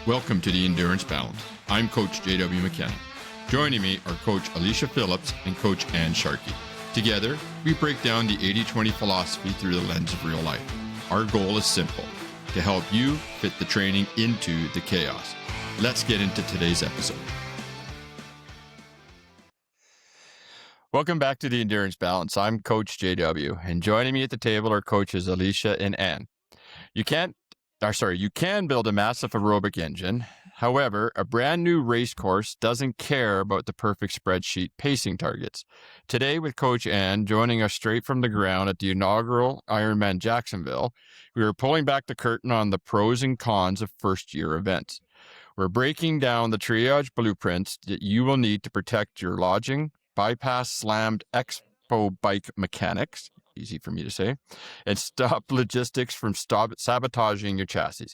Welcome to the Endurance Balance. I'm Coach J.W. McKenna. Joining me are Coach Alicia Phillips and Coach Ann Sharkey. Together, we break down the 80-20 philosophy through the lens of real life. Our goal is simple, to help you fit the training into the chaos. Let's get into today's episode. Welcome back to the Endurance Balance. I'm Coach JW, and joining me at the table are coaches Alicia and Ann. You can build a massive aerobic engine. However, a brand new race course doesn't care about the perfect spreadsheet pacing targets. Today with Coach Ann, joining us straight from the ground at the inaugural Ironman Jacksonville, we are pulling back the curtain on the pros and cons of first-year events. We're breaking down the triage blueprints that you will need to protect your lodging, bypass slammed expo bike mechanics, easy for me to say, and stop logistics from sabotaging your chassis.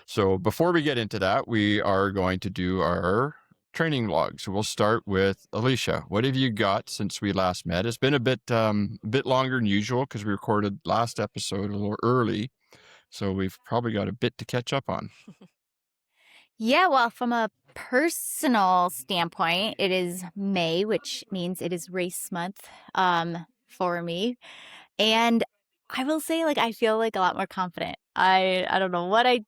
So before we get into that, we are going to do our training logs. We'll start with Alicia. What have you got since we last met? It's been a bit longer than usual because we recorded last episode a little early. So we've probably got a bit to catch up on. Yeah, well, from a personal standpoint, it is May, which means it is race month for me. And I will say, I feel a lot more confident. I don't know I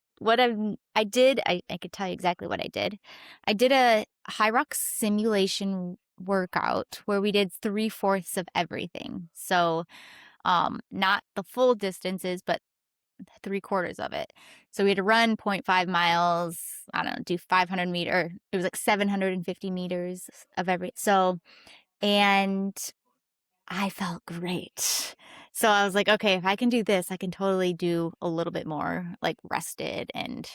did. I could tell you exactly what I did. I did a high rock simulation workout where we did 3/4 of everything. So not the full distances, but 3/4 of it. So we had to run 0.5 miles, I don't know, do 500 meters. It was 750 meters of every. So, and I felt great. So I was like, okay, if I can do this, I can totally do a little bit more, rested and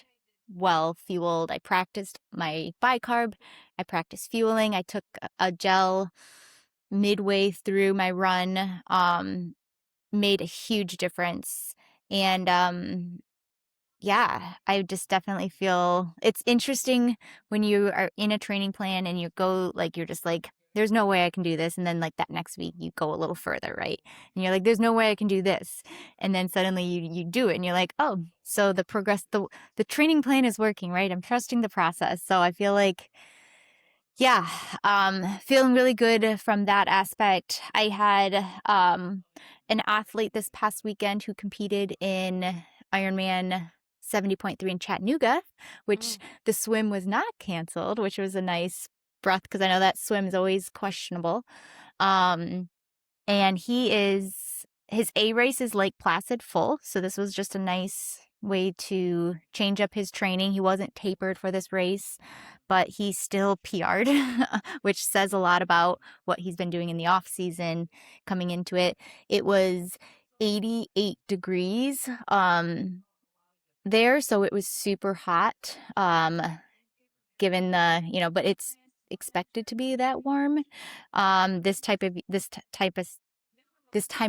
well fueled. I practiced my bicarb. I practiced fueling. I took a gel midway through my run, made a huge difference. And yeah, I just definitely feel it's interesting when you are in a training plan and you go you're just there's no way I can do this. And then that next week you go a little further, right? And you're there's no way I can do this. And then suddenly you do it and you're oh, so the training plan is working, right? I'm trusting the process. So I feel yeah, feeling really good from that aspect. I had an athlete this past weekend who competed in Ironman 70.3 in Chattanooga, which the swim was not canceled, which was a nice breath because I know that swim is always questionable. And his A race is Lake Placid full, so this was just a nice way to change up his training. He wasn't tapered for this race, but he still PR'd, which says a lot about what he's been doing in the off season coming into it. It was 88 degrees there, so it was super hot given the, but it's expected to be that warm this time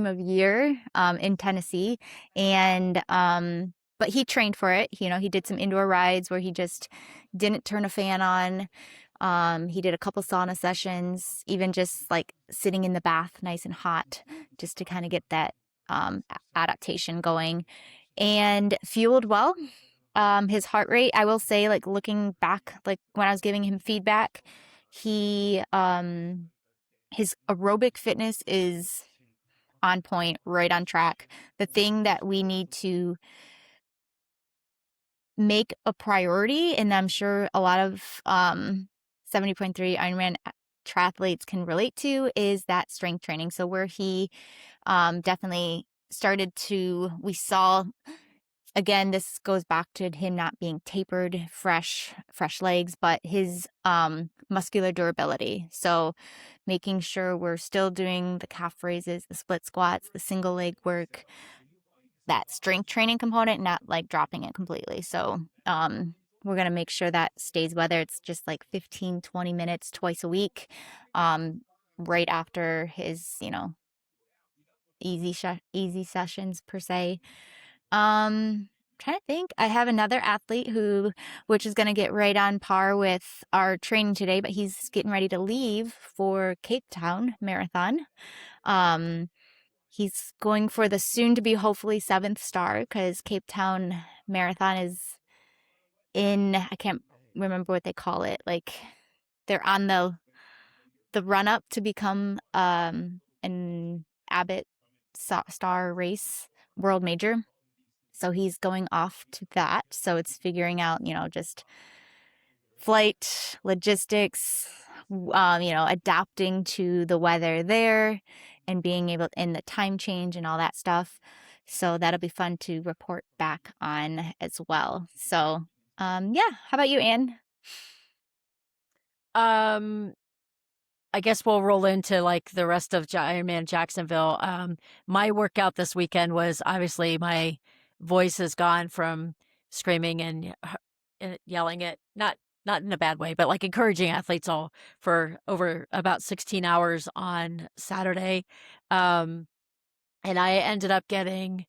of year in Tennessee. And but he trained for it. He did some indoor rides where he just didn't turn a fan on. He did a couple sauna sessions, even just sitting in the bath nice and hot, just to kind of get that adaptation going, and fueled well. His heart rate, I will say, looking back, when I was giving him feedback, he his aerobic fitness is on point, right on track. The thing that we need to make a priority, and I'm sure a lot of 70.3 Ironman triathletes can relate to, is that strength training. So where he definitely we saw, again, this goes back to him not being tapered, fresh legs, but his muscular durability. So making sure we're still doing the calf raises, the split squats, the single leg work, that strength training component, not dropping it completely. So we're going to make sure that stays, whether it's just 15, 20 minutes twice a week, right after his, easy sessions per se. Trying to think. I have another athlete which is going to get right on par with our training today, but he's getting ready to leave for Cape Town Marathon. He's going for the soon to be hopefully 7th star, because Cape Town Marathon is in, I can't remember what they call it. Like they're on the run up to become an Abbott Star Race World Major. So he's going off to that. So it's figuring out, just flight logistics, adapting to the weather there and being able in the time change and all that stuff. So that'll be fun to report back on as well. So, yeah. How about you, Anne? I guess we'll roll into like the rest of Ironman Jacksonville. My workout this weekend was obviously my voice has gone from screaming and yelling at not in a bad way, but like encouraging athletes all for over about 16 hours on Saturday. And I ended up getting,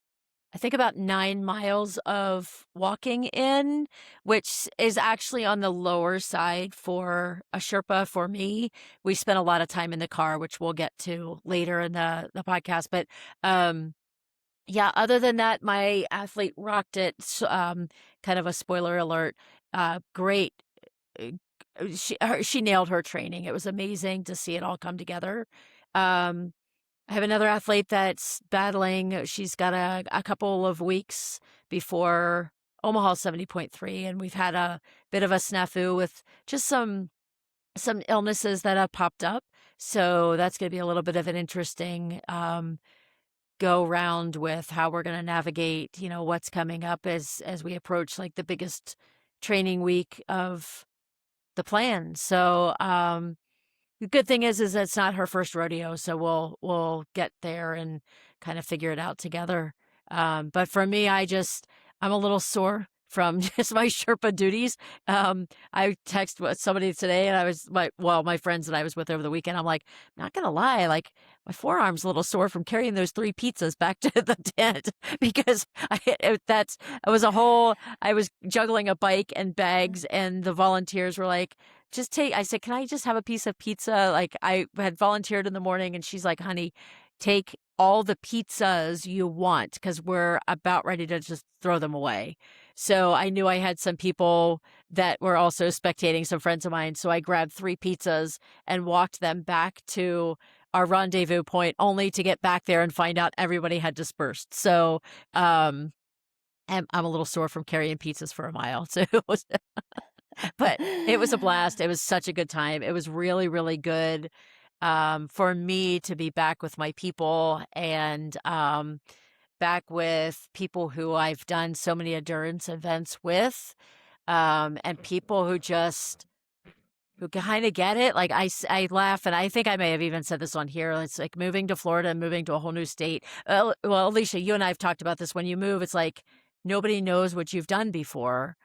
I think, about 9 miles of walking in, which is actually on the lower side for a Sherpa for me. We spent a lot of time in the car, which we'll get to later in the podcast. But yeah, other than that, my athlete rocked it. Kind of a spoiler alert. Great. She nailed her training. It was amazing to see it all come together. I have another athlete that's battling. She's got a couple of weeks before Omaha 70.3, and we've had a bit of a snafu with just some illnesses that have popped up. So that's going to be a little bit of an interesting go round with how we're going to navigate, what's coming up as we approach like the biggest training week of the plan. So the good thing is it's not her first rodeo, so we'll get there and kind of figure it out together. But for me, I'm a little sore from just my Sherpa duties. I texted somebody today, and my friends that I was with over the weekend. I'm like, not gonna lie, like my forearm's a little sore from carrying those 3 pizzas back to the tent because I was juggling a bike and bags, and the volunteers were like, I said, can I just have a piece of pizza? Like I had volunteered in the morning, and she's like, honey, take all the pizzas you want because we're about ready to just throw them away. So I knew I had some people that were also spectating, some friends of mine. So I grabbed 3 pizzas and walked them back to our rendezvous point, only to get back there and find out everybody had dispersed. So I'm a little sore from carrying pizzas for a mile. So but it was a blast. It was such a good time. It was really, really good for me to be back with my people and back with people who I've done so many endurance events with, and people who kind of get it. Like I laugh, and I think I may have even said this on here. It's like moving to Florida and moving to a whole new state. Well, Alicia, you and I have talked about this. When you move, it's like nobody knows what you've done before.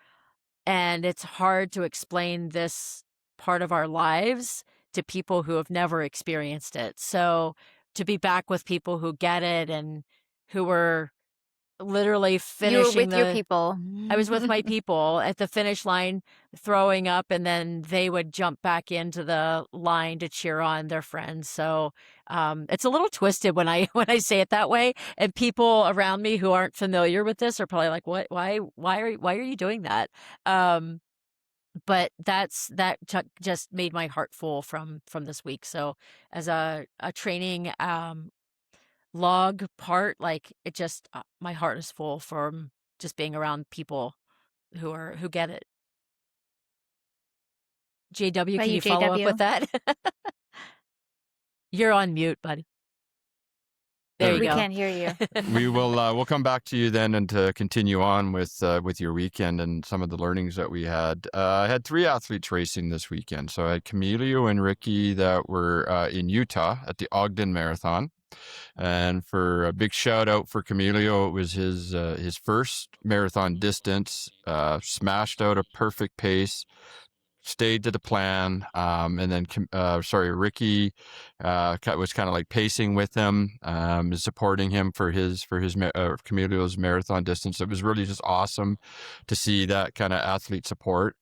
And it's hard to explain this part of our lives to people who have never experienced it. So to be back with people who get it and who were literally finishing You were with your people. I was with my people at the finish line throwing up, and then they would jump back into the line to cheer on their friends. So it's a little twisted when I say it that way, and people around me who aren't familiar with this are probably like, "What? Why are you doing that?" But that just made my heart full from this week. So as a training log part, like it just my heart is full from just being around people who get it. JW, can you follow up with that? You're on mute, buddy. There you go. We can't hear you. We will. We'll come back to you then, and to continue on with your weekend and some of the learnings that we had. I had 3 athletes racing this weekend. So I had Camilio and Ricky that were in Utah at the Ogden Marathon. And for a big shout out for Camilio, it was his first marathon distance. Smashed out a perfect pace. Stayed to the plan, and then Ricky was kind of like pacing with him, supporting him for his Camilio's marathon distance. It was really just awesome to see that kind of athlete support.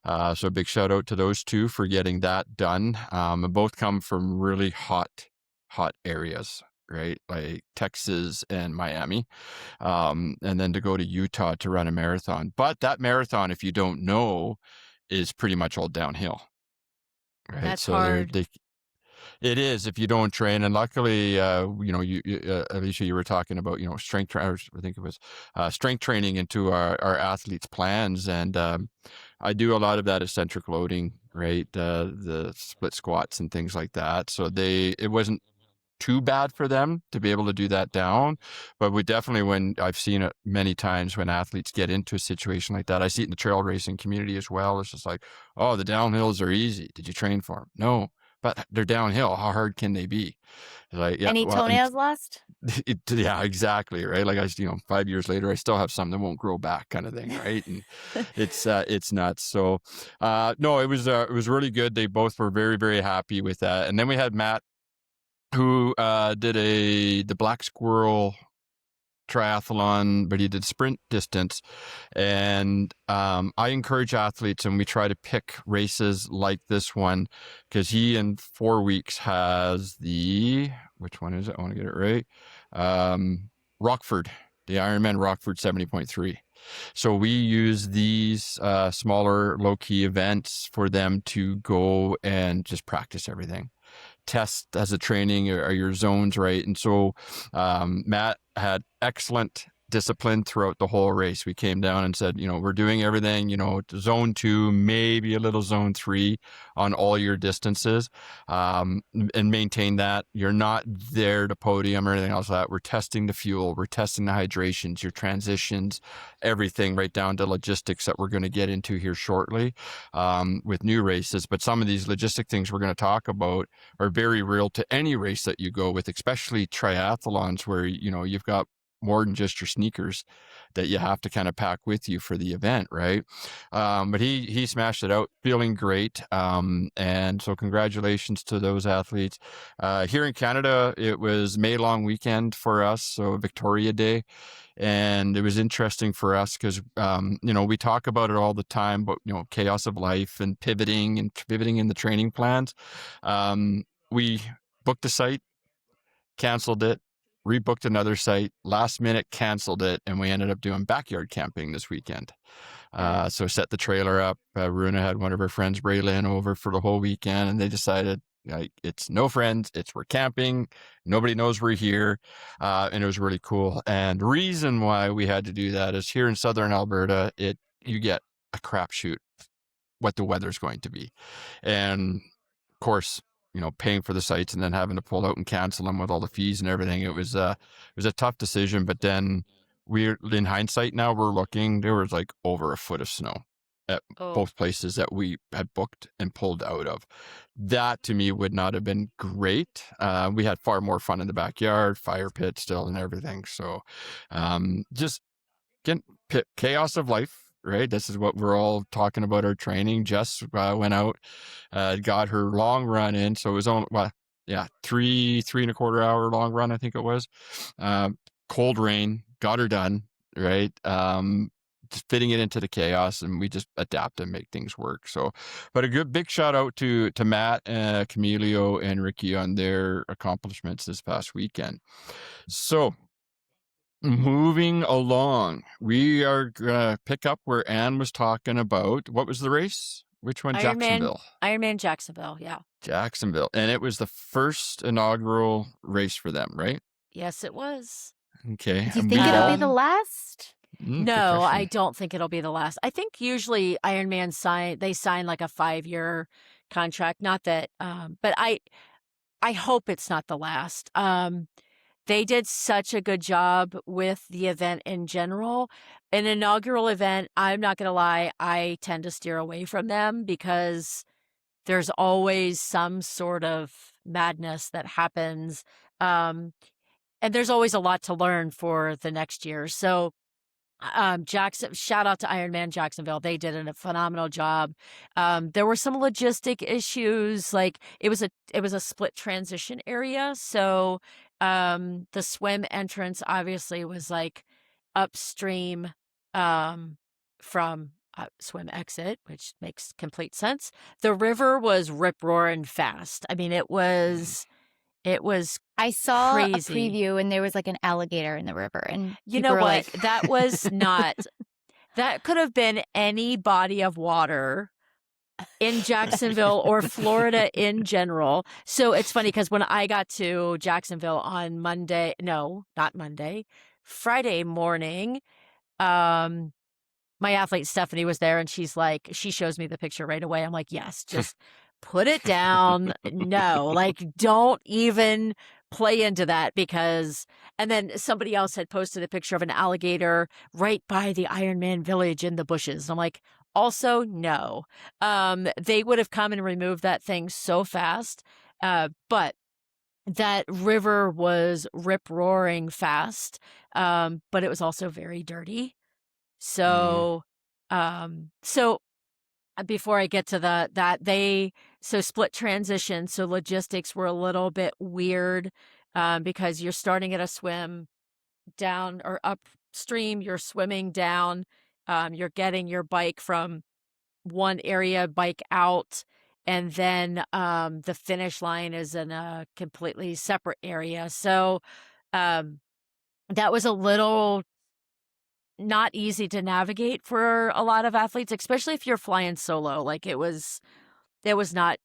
So a big shout out to those 2 for getting that done. Both come from really hot areas, right? Like Texas and Miami, and then to go to Utah to run a marathon. But that marathon, if you don't know, is pretty much all downhill. Right. That's So hard. it is if you don't train. And luckily, Alicia, you were talking about, strength trainers. I think it was strength training into our athletes' plans. And I do a lot of that eccentric loading, right? The split squats and things like that. So it wasn't too bad for them to be able to do that down. But we definitely, when I've seen it many times when athletes get into a situation like that, I see it in the trail racing community as well. It's just like, oh, the downhills are easy. Did you train for them? No, but they're downhill. How hard can they be? Like, yeah, Any well, and toenails lost? yeah, exactly. Right. Like 5 years later, I still have some that won't grow back kind of thing. Right. And it's nuts. So, no, it was really good. They both were very, very happy with that. And then we had Matt, who did the Black Squirrel triathlon, but he did sprint distance. And I encourage athletes, and we try to pick races like this one, because he in 4 weeks has which one is it? I want to get it right. Rockford, the Ironman Rockford 70.3. So we use these smaller low-key events for them to go and just practice everything. Test as a training, are your zones right? And so Matt had excellent discipline throughout the whole race. We came down and said, we're doing everything, zone 2, maybe a little zone 3 on all your distances, and maintain that. You're not there to podium or anything else like that. We're testing the fuel, we're testing the hydrations, your transitions, everything, right down to logistics that we're going to get into here shortly with new races. But some of these logistic things we're going to talk about are very real to any race that you go with, especially triathlons, where you've got more than just your sneakers that you have to kind of pack with you for the event, right? But he smashed it out, feeling great. And so congratulations to those athletes. Here in Canada, it was May long weekend for us, so Victoria Day. And it was interesting for us because, we talk about it all the time, but, chaos of life and pivoting in the training plans. We booked the site, canceled it, rebooked another site, last minute canceled it, and we ended up doing backyard camping this weekend. So set the trailer up. Runa had one of her friends, Braylon, over for the whole weekend, and they decided, it's no friends, we're camping, nobody knows we're here, and it was really cool. And the reason why we had to do that is here in southern Alberta, you get a crapshoot what the weather's going to be, and of course, paying for the sites and then having to pull out and cancel them with all the fees and everything. It was a tough decision. But then in hindsight now, we're looking, there was like over a foot of snow at both places that we had booked and pulled out of. That to me would not have been great. We had far more fun in the backyard, fire pit still and everything. So just chaos of life. Right. This is what we're all talking about, our training. Jess went out, got her long run in. So it was only, 3.25 hour long run, I think it was. Cold rain, got her done. Right. Just fitting it into the chaos, and we just adapt and make things work. So, but a big shout out to Matt, Camilio, and Ricky on their accomplishments this past weekend. So, moving along, we are gonna pick up where Anne was talking about. What was the race? Which one? Jacksonville. Ironman Jacksonville, yeah. Jacksonville. And it was the first inaugural race for them, right? Yes, it was. Okay. Do you think it'll be the last? No, I don't think it'll be the last. I think usually Ironman sign like a 5-year contract. Not that, but I hope it's not the last. They did such a good job with the event in general. An inaugural event, I'm not going to lie, I tend to steer away from them because there's always some sort of madness that happens. And there's always a lot to learn for the next year. So shout out to Ironman Jacksonville. They did a phenomenal job. There were some logistic issues, like it was a split transition area. So the swim entrance obviously was like upstream from swim exit, which makes complete sense. The river was rip roaring fast. I mean, it was I saw crazy. A preview and there was like an alligator in the river, and you know what? Like... That was not. That could have been any body of water in Jacksonville or Florida in general. So it's funny because when I got to Jacksonville on Friday morning, my athlete Stephanie was there and she shows me the picture right away. I'm like, yes, just put it down. No, like don't even play into that and then somebody else had posted a picture of an alligator right by the Ironman village in the bushes. I'm like, also, no. They would have come and removed that thing so fast. But that river was rip-roaring fast, but it was also very dirty. So, before I get to split transition. So logistics were a little bit weird, because you're starting at a swim down or upstream, you're swimming down, you're getting your bike from one area, bike out, and then, the finish line is in a completely separate area. So, that was a little not easy to navigate for a lot of athletes, especially if you're flying solo. Like it was not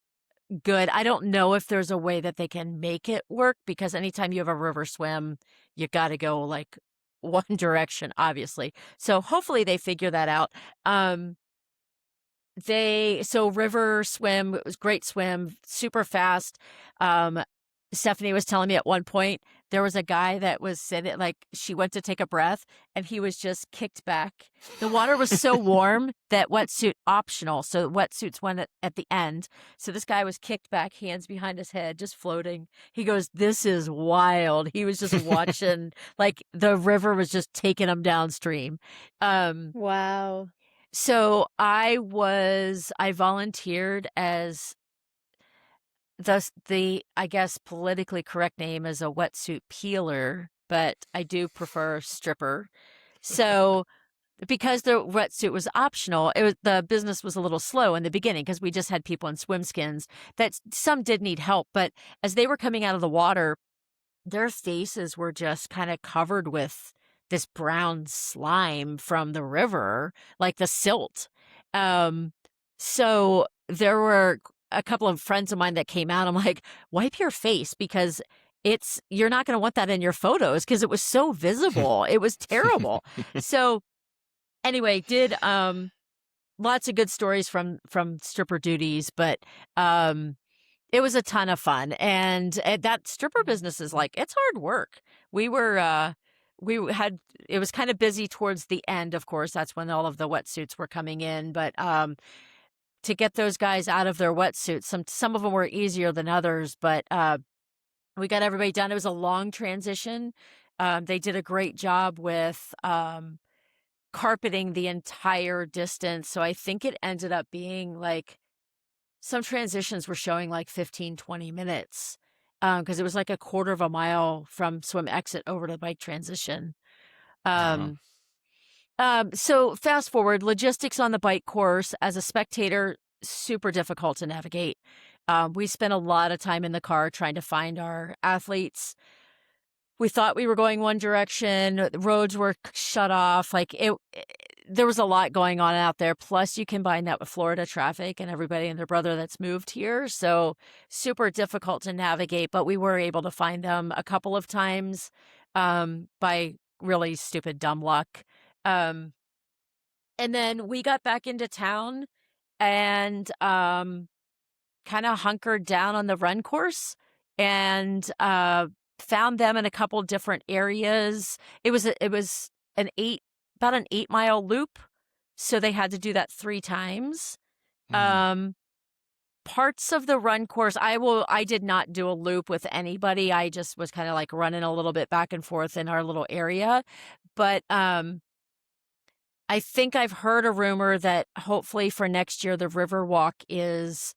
good. I don't know if there's a way that they can make it work because anytime you have a river swim, you got to go like one direction, obviously. So hopefully they figure that out. River swim, it was great swim, super fast. Stephanie was telling me at one point there was a guy that was sitting, like she went to take a breath and he was just kicked back. The water was so warm that wetsuit optional. So wetsuits went at the end. So this guy was kicked back, hands behind his head, just floating. He goes, "This is wild." He was just watching, like the river was just taking him downstream. Wow. So I volunteered as the I guess politically correct name is a wetsuit peeler, but I do prefer stripper. So because the wetsuit was optional, the business was a little slow in the beginning because we just had people in swim skins that some did need help, but as they were coming out of the water, their faces were just kind of covered with this brown slime from the river, like the silt. So there were a couple of friends of mine that came out. I'm like, wipe your face because you're not going to want that in your photos because it was so visible. It was terrible. So anyway, did lots of good stories from stripper duties, but it was a ton of fun. And that stripper business is like, it's hard work. It was kind of busy towards the end, of course. That's when all of the wetsuits were coming in. But to get those guys out of their wetsuits, some of them were easier than others, but we got everybody done. It was a long transition. They did a great job with carpeting the entire distance. So I think it ended up being like some transitions were showing like 15, 20 minutes because it was like a quarter of a mile from swim exit over to bike transition. So fast forward, logistics on the bike course as a spectator, super difficult to navigate. We spent a lot of time in the car trying to find our athletes. We thought we were going one direction. The roads were shut off. There was a lot going on out there. Plus, you combine that with Florida traffic and everybody and their brother that's moved here. So super difficult to navigate, but we were able to find them a couple of times by really stupid, dumb luck. And then we got back into town and kind of hunkered down on the run course and found them in a couple different areas. It was about an 8-mile loop, so they had to do that 3 times. Parts of the run course, I did not do a loop with anybody. I just was kind of like running a little bit back and forth in our little area. But I think I've heard a rumor that hopefully for next year the river walk is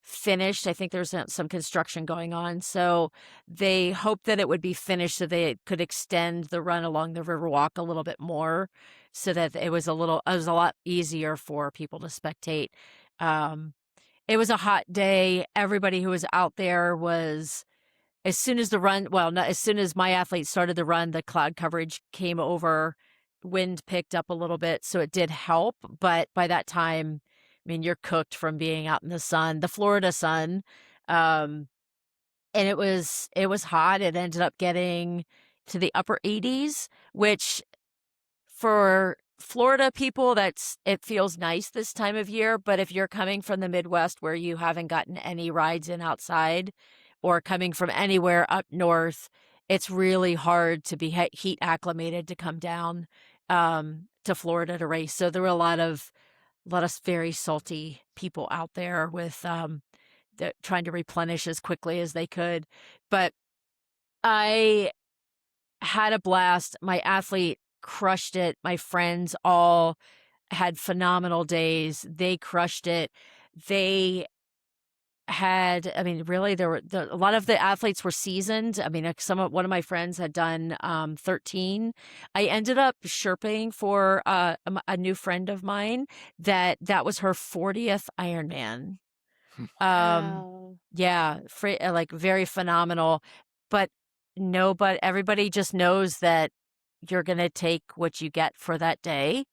finished. I think there's some construction going on. So they hoped that it would be finished so they could extend the run along the river walk a little bit more so that it was a lot easier for people to spectate. It was a hot day. Everybody who was out there was, as soon as my athletes started the run, the cloud coverage came over, wind picked up a little bit. So it did help. But by that time, mean, you're cooked from being out in the sun, the Florida sun. Um, and it was hot. It ended up getting to the upper 80s, which for Florida people, it feels nice this time of year. But if you're coming from the Midwest where you haven't gotten any rides in outside, or coming from anywhere up north, it's really hard to be heat acclimated to come down to Florida to race. So there were a lot of very salty people out there with trying to replenish as quickly as they could. But I had a blast. My athlete crushed it. My friends all had phenomenal days. They crushed it. They had, I mean, really, a lot of the athletes were seasoned. I mean, one of my friends had done 13. I ended up Sherping for a new friend of mine that was her 40th Ironman. Wow. Yeah, like very phenomenal. But everybody just knows that you're going to take what you get for that day.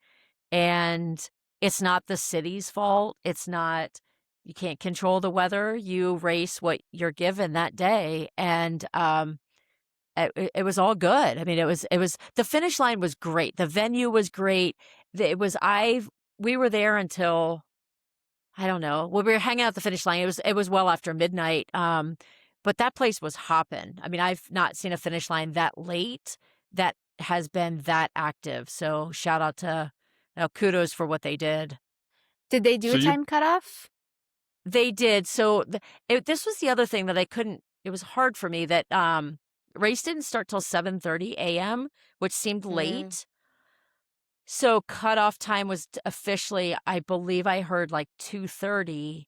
And it's not the city's fault. It's not, you can't control the weather. You race what you're given that day. And it was all good. I mean, the finish line was great. The venue was great. We were there until, I don't know. Well, we were hanging out at the finish line. It was well after midnight. But that place was hopping. I mean, I've not seen a finish line that late that has been that active. So shout out to, kudos for what they did. Did they do So a you time cutoff? They did. So this was the other thing that I couldn't. It was hard for me that race didn't start till 7:30 a.m., which seemed late. So cutoff time was officially, I believe I heard like 2:30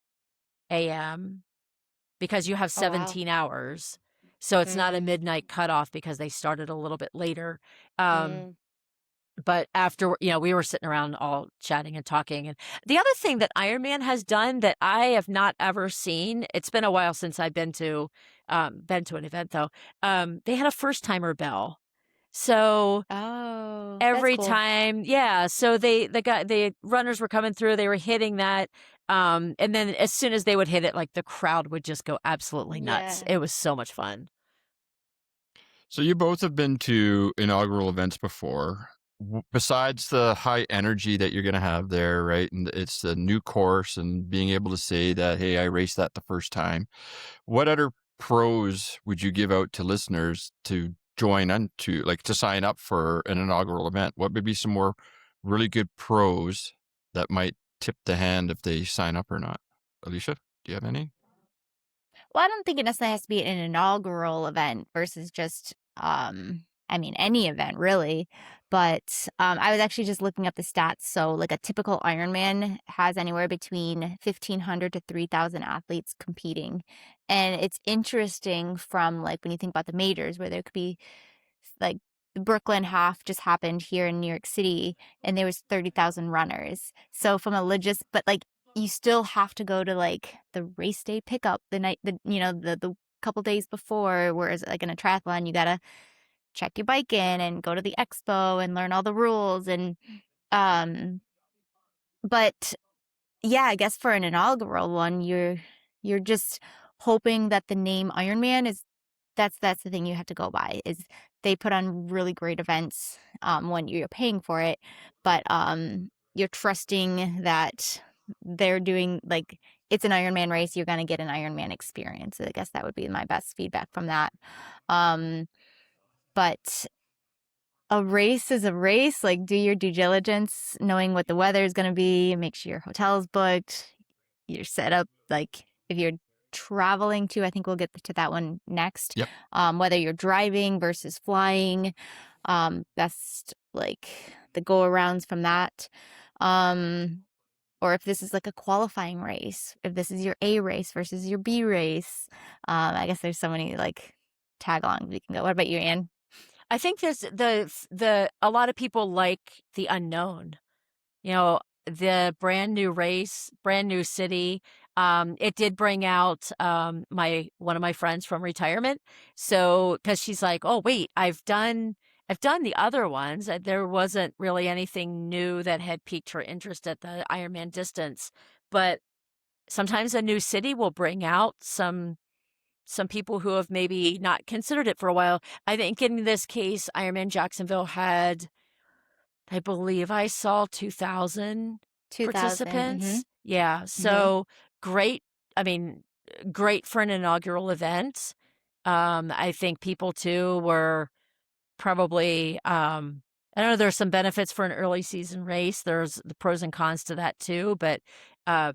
a.m. because you have Oh, wow. 17 hours. So it's not a midnight cutoff because they started a little bit later. But after, we were sitting around all chatting and talking. And the other thing that Ironman has done that I have not ever seen, it's been a while since I've been to an event though. They had a first timer bell. So Oh, that's every cool. time, yeah. So the runners were coming through, they were hitting that. And then as soon as they would hit it, like the crowd would just go absolutely nuts. Yeah. It was so much fun. So you both have been to inaugural events before. Besides the high energy that you're going to have there, right? And it's a new course and being able to say that, hey, I raced that the first time. What other pros would you give out to listeners to join to sign up for an inaugural event? What would be some more really good pros that might tip the hand if they sign up or not? Alicia, do you have any? Well, I don't think it necessarily has to be an inaugural event versus just, any event really. But I was actually just looking up the stats. So, like a typical Ironman has anywhere between 1,500 to 3,000 athletes competing, and it's interesting from like when you think about the majors where there could be like the Brooklyn half just happened here in New York City, and there was 30,000 runners. So from but like you still have to go to like the race day pickup the night, the couple days before. Whereas like in a triathlon, you gotta check your bike in and go to the expo and learn all the rules. And um, but yeah, I guess for an inaugural one, you're just hoping that the name Ironman is that's the thing you have to go by is they put on really great events when you're paying for it, but you're trusting that they're doing like it's an Ironman race, you're going to get an Ironman experience. I guess that would be my best feedback from that. But a race is a race. Like, do your due diligence, knowing what the weather is going to be, make sure your hotel's booked, you're set up. Like, if you're traveling to, I think we'll get to that one next. Yep. Whether you're driving versus flying, that's like the go arounds from that. Or if this is like a qualifying race, if this is your A race versus your B race. I guess there's so many like tag alongs we can go. What about you, Anne? I think there's a lot of people like the unknown, the brand new race, brand new city. It did bring out one of my friends from retirement. So, because she's like, oh wait, I've done the other ones. There wasn't really anything new that had piqued her interest at the Ironman distance. but sometimes a new city will bring out some people who have maybe not considered it for a while. I think in this case, Ironman Jacksonville had, I believe I saw 2,000 2000. participants. Yeah. So great. I mean, great for an inaugural event. I think people too were probably, I know there's some benefits for an early season race. There's the pros and cons to that too, but uh,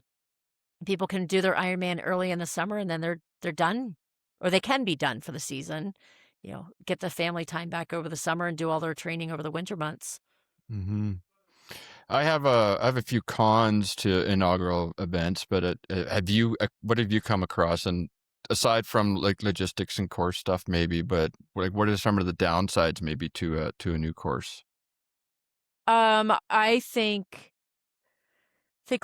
people can do their Ironman early in the summer and then they're done, or they can be done for the season. Get the family time back over the summer and do all their training over the winter months. Mm-hmm. I have a few cons to inaugural events, but what have you come across? And aside from like logistics and course stuff, maybe, but like what are some of the downsides maybe to a new course? I think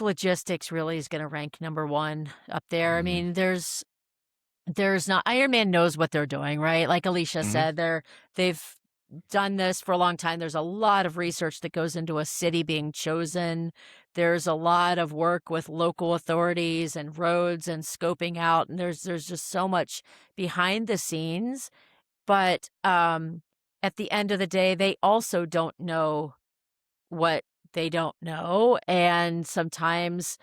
logistics really is going to rank number one up there. I Mm-hmm. mean, there's not, Ironman knows what they're doing, right? Like Alicia Mm-hmm. said, they've done this for a long time. There's a lot of research that goes into a city being chosen. There's a lot of work with local authorities and roads and scoping out, and there's just so much behind the scenes. But at the end of the day, they also don't know what they don't know, and sometimes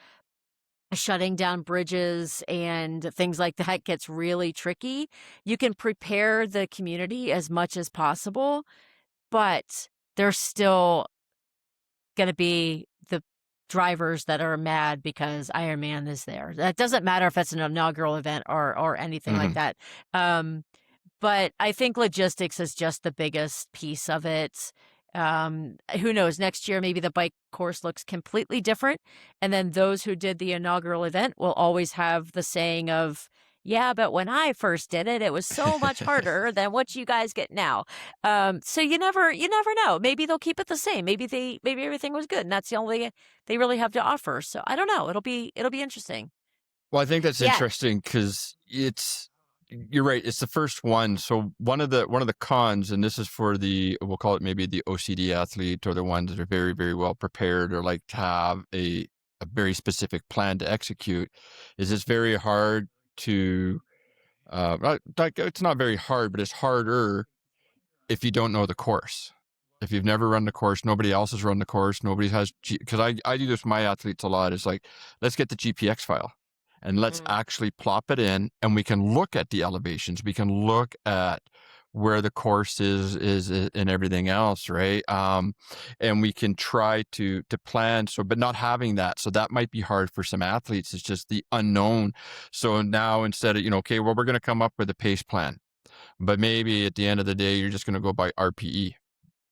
shutting down bridges and things like that gets really tricky. You can prepare the community as much as possible, but there's still going to be the drivers that are mad because Ironman is there. That doesn't matter if it's an inaugural event or anything like Mm-hmm. that. Um, but I think logistics is just the biggest piece of it. Who knows? Next year, maybe the bike course looks completely different. And then those who did the inaugural event will always have the saying of, yeah, but when I first did it, it was so much harder than what you guys get now. So you never know. Maybe they'll keep it the same. Maybe everything was good and that's the only they really have to offer. So I don't know. It'll be interesting. Well, I think that's Yeah. interesting because you're right. It's the first one. So one of the cons, and this is for we'll call it maybe the OCD athlete or the ones that are very, very well prepared or like to have a very specific plan to execute, is it's very hard to, it's not very hard, but it's harder if you don't know the course. If you've never run the course, nobody else has run the course, nobody has, because I do this with my athletes a lot. It's like, let's get the GPX file and let's actually plop it in and we can look at the elevations. We can look at where the course is and everything else, right? And we can try to plan. So, but not having that. So that might be hard for some athletes. It's just the unknown. So now instead of, okay, well, we're going to come up with a pace plan. But maybe at the end of the day, you're just going to go by RPE,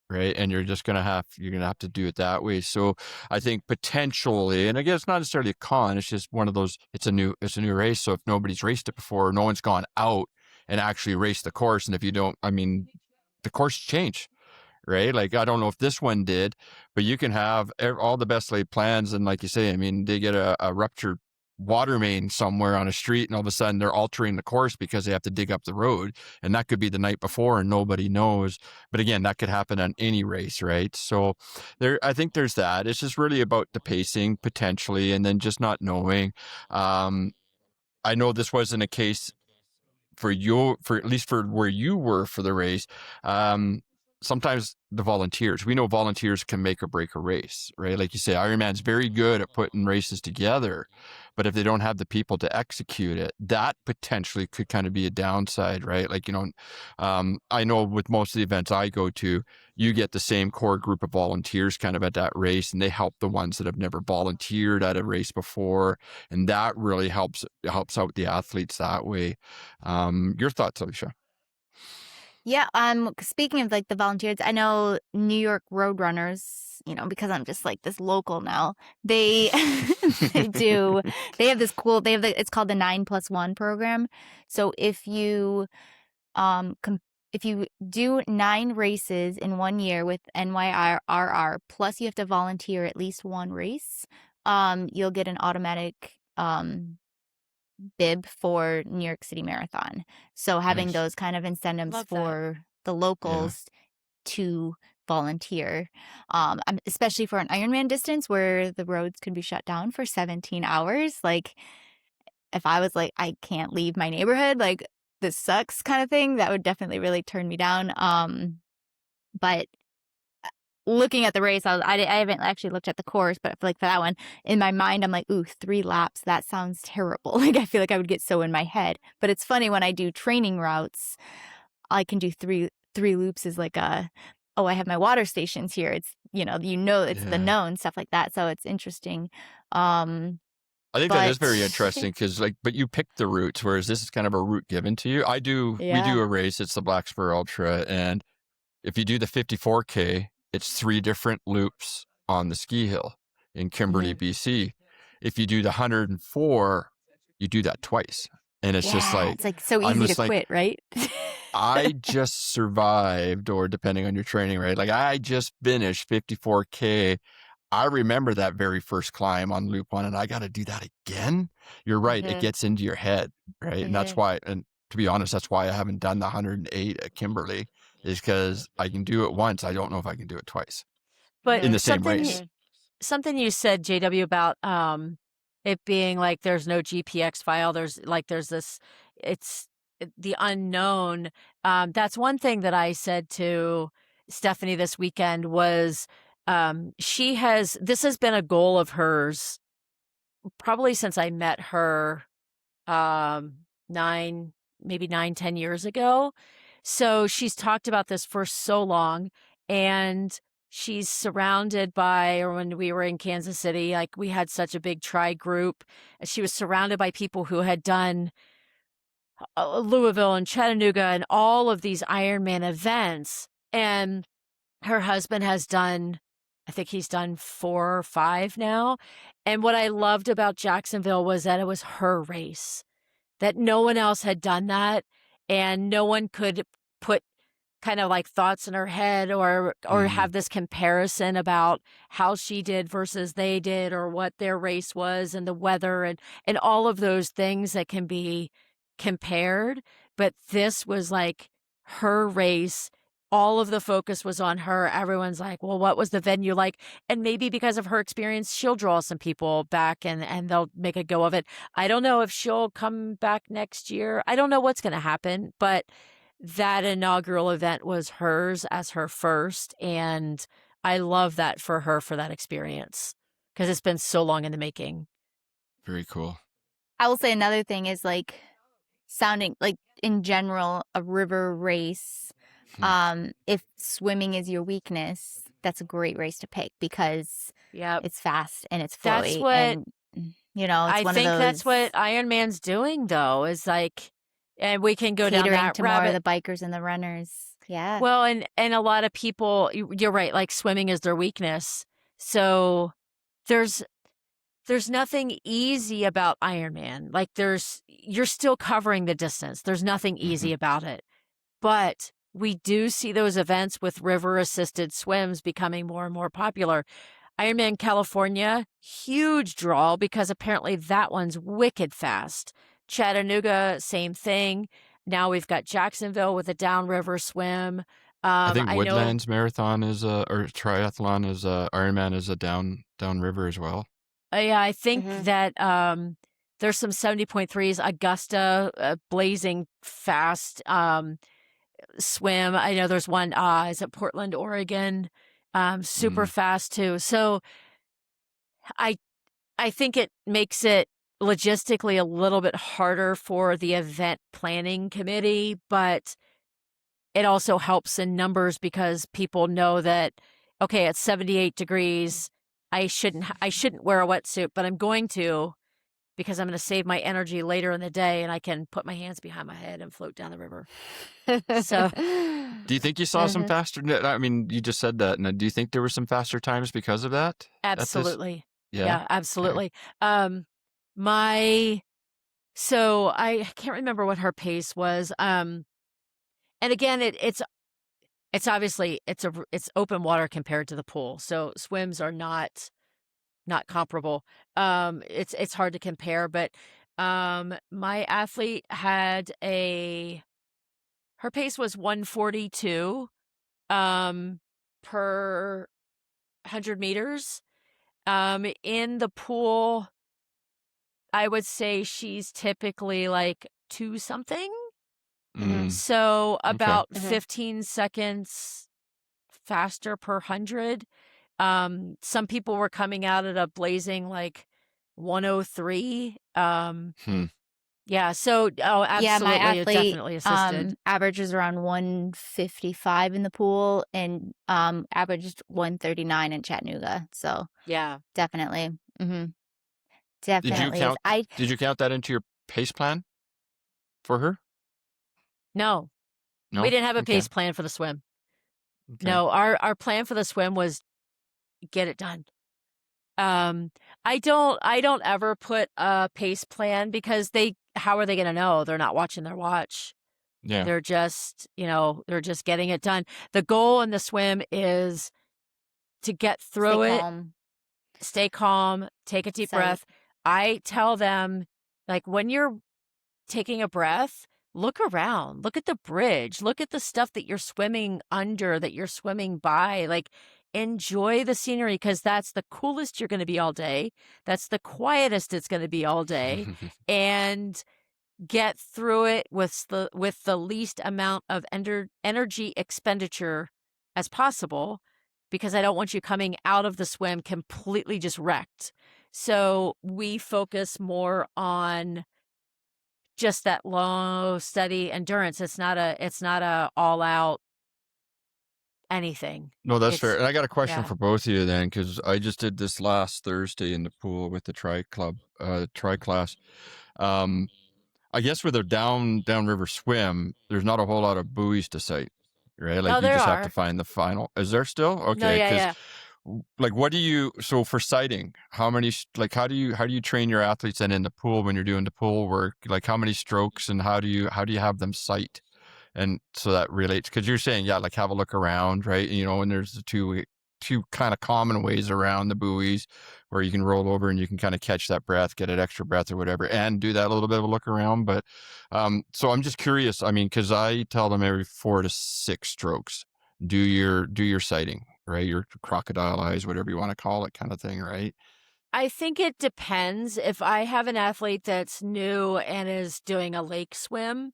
right? And you're going to have to do it that way. So I think potentially, and again, it's not necessarily a con. It's just one of those. It's a new race. So if nobody's raced it before, no one's gone out and actually raced the course. And if you don't, I mean, the course change, right? Like, I don't know if this one did, but you can have all the best laid plans. And like you say, I mean, they get a ruptured water main somewhere on a street and all of a sudden they're altering the course because they have to dig up the road. And that could be the night before and nobody knows. But again, that could happen on any race, right? So I think there's that. It's just really about the pacing potentially, and then just not knowing. I know this wasn't a case for at least for where you were for the race. Sometimes the volunteers, we know volunteers can make or break a race, right? Like you say, Ironman's very good at putting races together, but if they don't have the people to execute it, that potentially could kind of be a downside, right? Like, I know with most of the events I go to, you get the same core group of volunteers kind of at that race, and they help the ones that have never volunteered at a race before. And that really helps out the athletes that way. Your thoughts, Alicia? Yeah, speaking of like the volunteers, I know New York Roadrunners, because I'm just like this local now. They they have this cool, it's called the 9+1 program. So if you do 9 races in 1 year with NYRR, plus you have to volunteer at least one race, you'll get an automatic bib for New York City Marathon. So having Nice. those kind of incentives Love that. for the Yeah. locals to volunteer, especially for an Ironman distance where the roads could be shut down for 17 hours. Like, if I was like, I can't leave my neighborhood, like, this sucks kind of thing, that would definitely really turn me down. But looking at the race, I haven't actually looked at the course, but like for that one, in my mind, I'm like, ooh, 3 laps, that sounds terrible. Like, I feel like I would get so in my head. But it's funny, when I do training routes, I can do three loops is like I have my water stations here. It's, it's the Yeah. known stuff like that. So it's interesting. I think that is But very interesting because, but you pick the routes, whereas this is kind of a route given to you. We do a race. It's the Black Spur Ultra. And if you do the 54K, it's 3 different loops on the ski hill in Kimberley, BC. If you do the 104, you do that twice. And it's just like, it's like so easy to quit, right? I just survived, or depending on your training, right? Like, I just finished 54K. I remember that very first climb on loop 1, and I got to do that again. You're right. It gets into your head, right? And that's why, and to be honest, that's why I haven't done the 108 at Kimberley, is because I can do it once. I don't know if I can do it twice. But in the same race. Something you said, JW, about it being like there's no GPX file. There's this, it's the unknown. That's one thing that I said to Stephanie this weekend was this has been a goal of hers probably since I met her 10 years ago. So she's talked about this for so long, and she's surrounded by, or when we were in Kansas City, like, we had such a big tri group, and she was surrounded by people who had done Louisville and Chattanooga and all of these Ironman events. And her husband has done, I think he's done 4 or 5 now. And what I loved about Jacksonville was that it was her race, that no one else had done that, and no one could put kind of like thoughts in her head or have this comparison about how she did versus they did, or what their race was and the weather and all of those things that can be compared. But this was like her race. All of the focus was on her. Everyone's like, well, what was the venue like? And maybe because of her experience, she'll draw some people back and they'll make a go of it. I don't know if she'll come back next year. I don't know what's going to happen, but that inaugural event was hers as her first. And I love that for her, for that experience, because it's been so long in the making. Very cool. I will say another thing is, like, sounding like, in general, a river race, if swimming is your weakness, that's a great race to pick, because it's fast and it's flowy. That's what, and, it's I one think of those, that's what Ironman's doing, though, is like, and we can go down catering that to rabbit. more of the bikers and the runners. Yeah. Well, and a lot of people, you're right, like, swimming is their weakness. So there's nothing easy about Ironman. Like, you're still covering the distance. There's nothing easy about it. But we do see those events with river-assisted swims becoming more and more popular. Ironman California, huge draw, because apparently that one's wicked fast. Chattanooga, same thing. Now we've got Jacksonville with a downriver swim. I think Woodlands Marathon is or triathlon is Ironman is a downriver as well. Yeah, I think that there's some 70.3s. Augusta, blazing fast swim. I know there's one, is it Portland, Oregon? Super fast too. So I think it makes it logistically a little bit harder for the event planning committee, but it also helps in numbers, because people know that, okay, it's 78 degrees. I shouldn't wear a wetsuit, but I'm going to, because I'm going to save my energy later in the day, and I can put my hands behind my head and float down the river. So, do you think you saw some faster? I mean, you just said that. And do you think there were some faster times because of that? Absolutely. Yeah, absolutely. Okay. So I can't remember what her pace was. And again, it's obviously it's open water compared to the pool. So swims are not comparable. It's hard to compare, but my athlete had her pace was 1:42. per 100 meters. In the pool, I would say she's typically like 2 something. Mm, So okay. about Mhm. 15 seconds faster per 100. Some people were coming out at a blazing like 103. Hmm. Yeah, so Yeah, my absolutely, it athlete definitely assisted. averages around 155 in the pool and averaged 139 in Chattanooga. So Yeah. definitely. Hmm Did you Definitely is. count? Did you count that into your pace plan for her? No, we No. didn't have a Okay. pace plan for the swim. Okay. No, our plan for the swim was get it done. I don't ever put a pace plan because how are they going to know? They're not watching their watch. Yeah. They're just, they're just getting it done. The goal in the swim is to get Stay through it, calm. stay calm, take a deep Sight. breath. I tell them, like, when you're taking a breath, look around, look at the bridge, look at the stuff that you're swimming under, that you're swimming by. Like, enjoy the scenery because that's the coolest you're going to be all day. That's the quietest it's going to be all day. And get through it with the least amount of energy expenditure as possible, because I don't want you coming out of the swim completely just wrecked. So we focus more on just that low, steady endurance. It's not a all out anything. No, that's fair. It's And I got a question yeah. for both of you then, because I just did this last Thursday in the pool with the tri class. I guess with a downriver swim, there's not a whole lot of buoys to sight, right? Like Oh, you there just have to are. find the final. Is there still? No, Okay, yeah, because yeah. like so for sighting, how many like how do you train your athletes then in the pool when you're doing the pool work? Like how many strokes and how do you have them sight? And so that relates because you're saying, yeah, like have a look around, right? And there's the two kind of common ways around the buoys where you can roll over and you can kind of catch that breath, get an extra breath or whatever, and do that little bit of a look around. But so I'm just curious. I mean, because I tell them every 4 to 6 strokes, do your sighting, right? Your crocodile eyes, whatever you want to call it, kind of thing, right? I think it depends. If I have an athlete that's new and is doing a lake swim,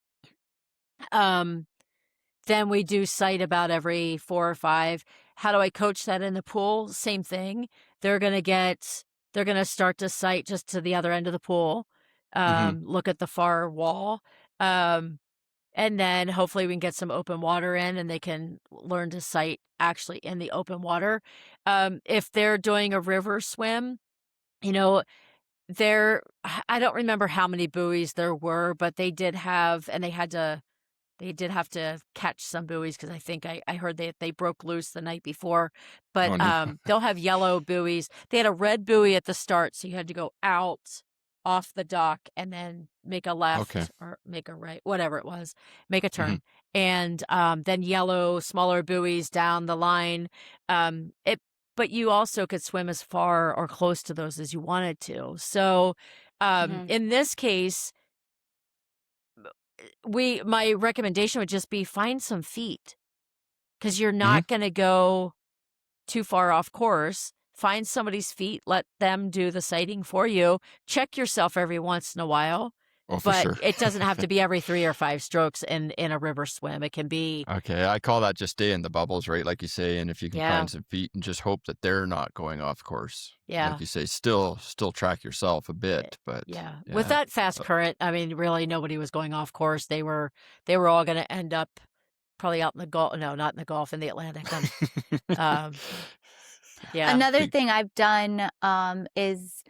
then we do sight about every 4 or 5. How do I coach that in the pool? Same thing. They're going to start to sight just to the other end of the pool, Mm-hmm. look at the far wall. And then hopefully we can get some open water in and they can learn to sight actually in the open water. If they're doing a river swim, you know, I don't remember how many buoys there were, but they did have, and they did have to catch some buoys because I think I heard they broke loose the night before. But Oh no. they'll have yellow buoys. They had a red buoy at the start, so you had to go out off the dock and then make a Okay. left or make a right, whatever it was, make a Mm-hmm. turn. And then yellow, smaller buoys down the line. But you also could swim as far or close to those as you wanted to. So Hmm in this case, my recommendation would just be find some feet because you're Mm-hmm. not going to go too far off course. Find somebody's feet, let them do the sighting for you. Check yourself every once in a while, Oh, for but sure. it doesn't have to be every 3 or 5 strokes in a river swim. It can be, Okay, I call that just stay in the bubbles, right? Like you say, and if you can yeah, find some feet and just hope that they're not going off course. yeah, Like you say, still track yourself a bit, but yeah. With yeah. that fast current, I mean, really nobody was going off course. They were all going to end up probably out in the Gulf. No, not in the Gulf, in the Atlantic. Um, yeah. Another Big- thing I've done is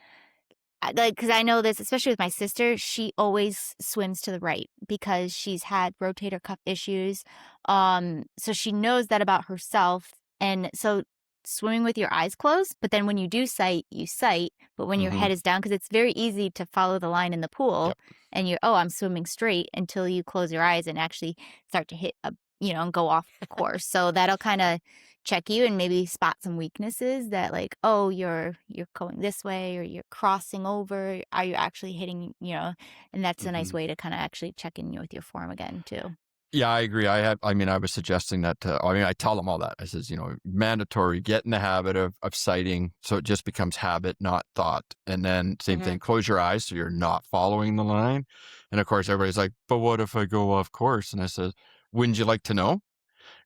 like, because I know this, especially with my sister, she always swims to the right because she's had rotator cuff issues. So she knows that about herself. And so swimming with your eyes closed, but then when you do sight, you sight, but when your Mhm. head is down, because it's very easy to follow the line in the pool Yep. and I'm swimming straight until you close your eyes and actually start to hit and go off course. So that'll kind of check you and maybe spot some weaknesses that like, oh, you're going this way or you're crossing over. Are you actually hitting, and that's a nice Mhm. way to kind of actually check in with your form again too. Yeah, I agree. I mean, I was suggesting that I tell them all that. I says, mandatory, get in the habit of sighting. So it just becomes habit, not thought. And then same thing, close your eyes. So you're not following the line. And of course, everybody's like, but what if I go off course? And I said, wouldn't you like to know?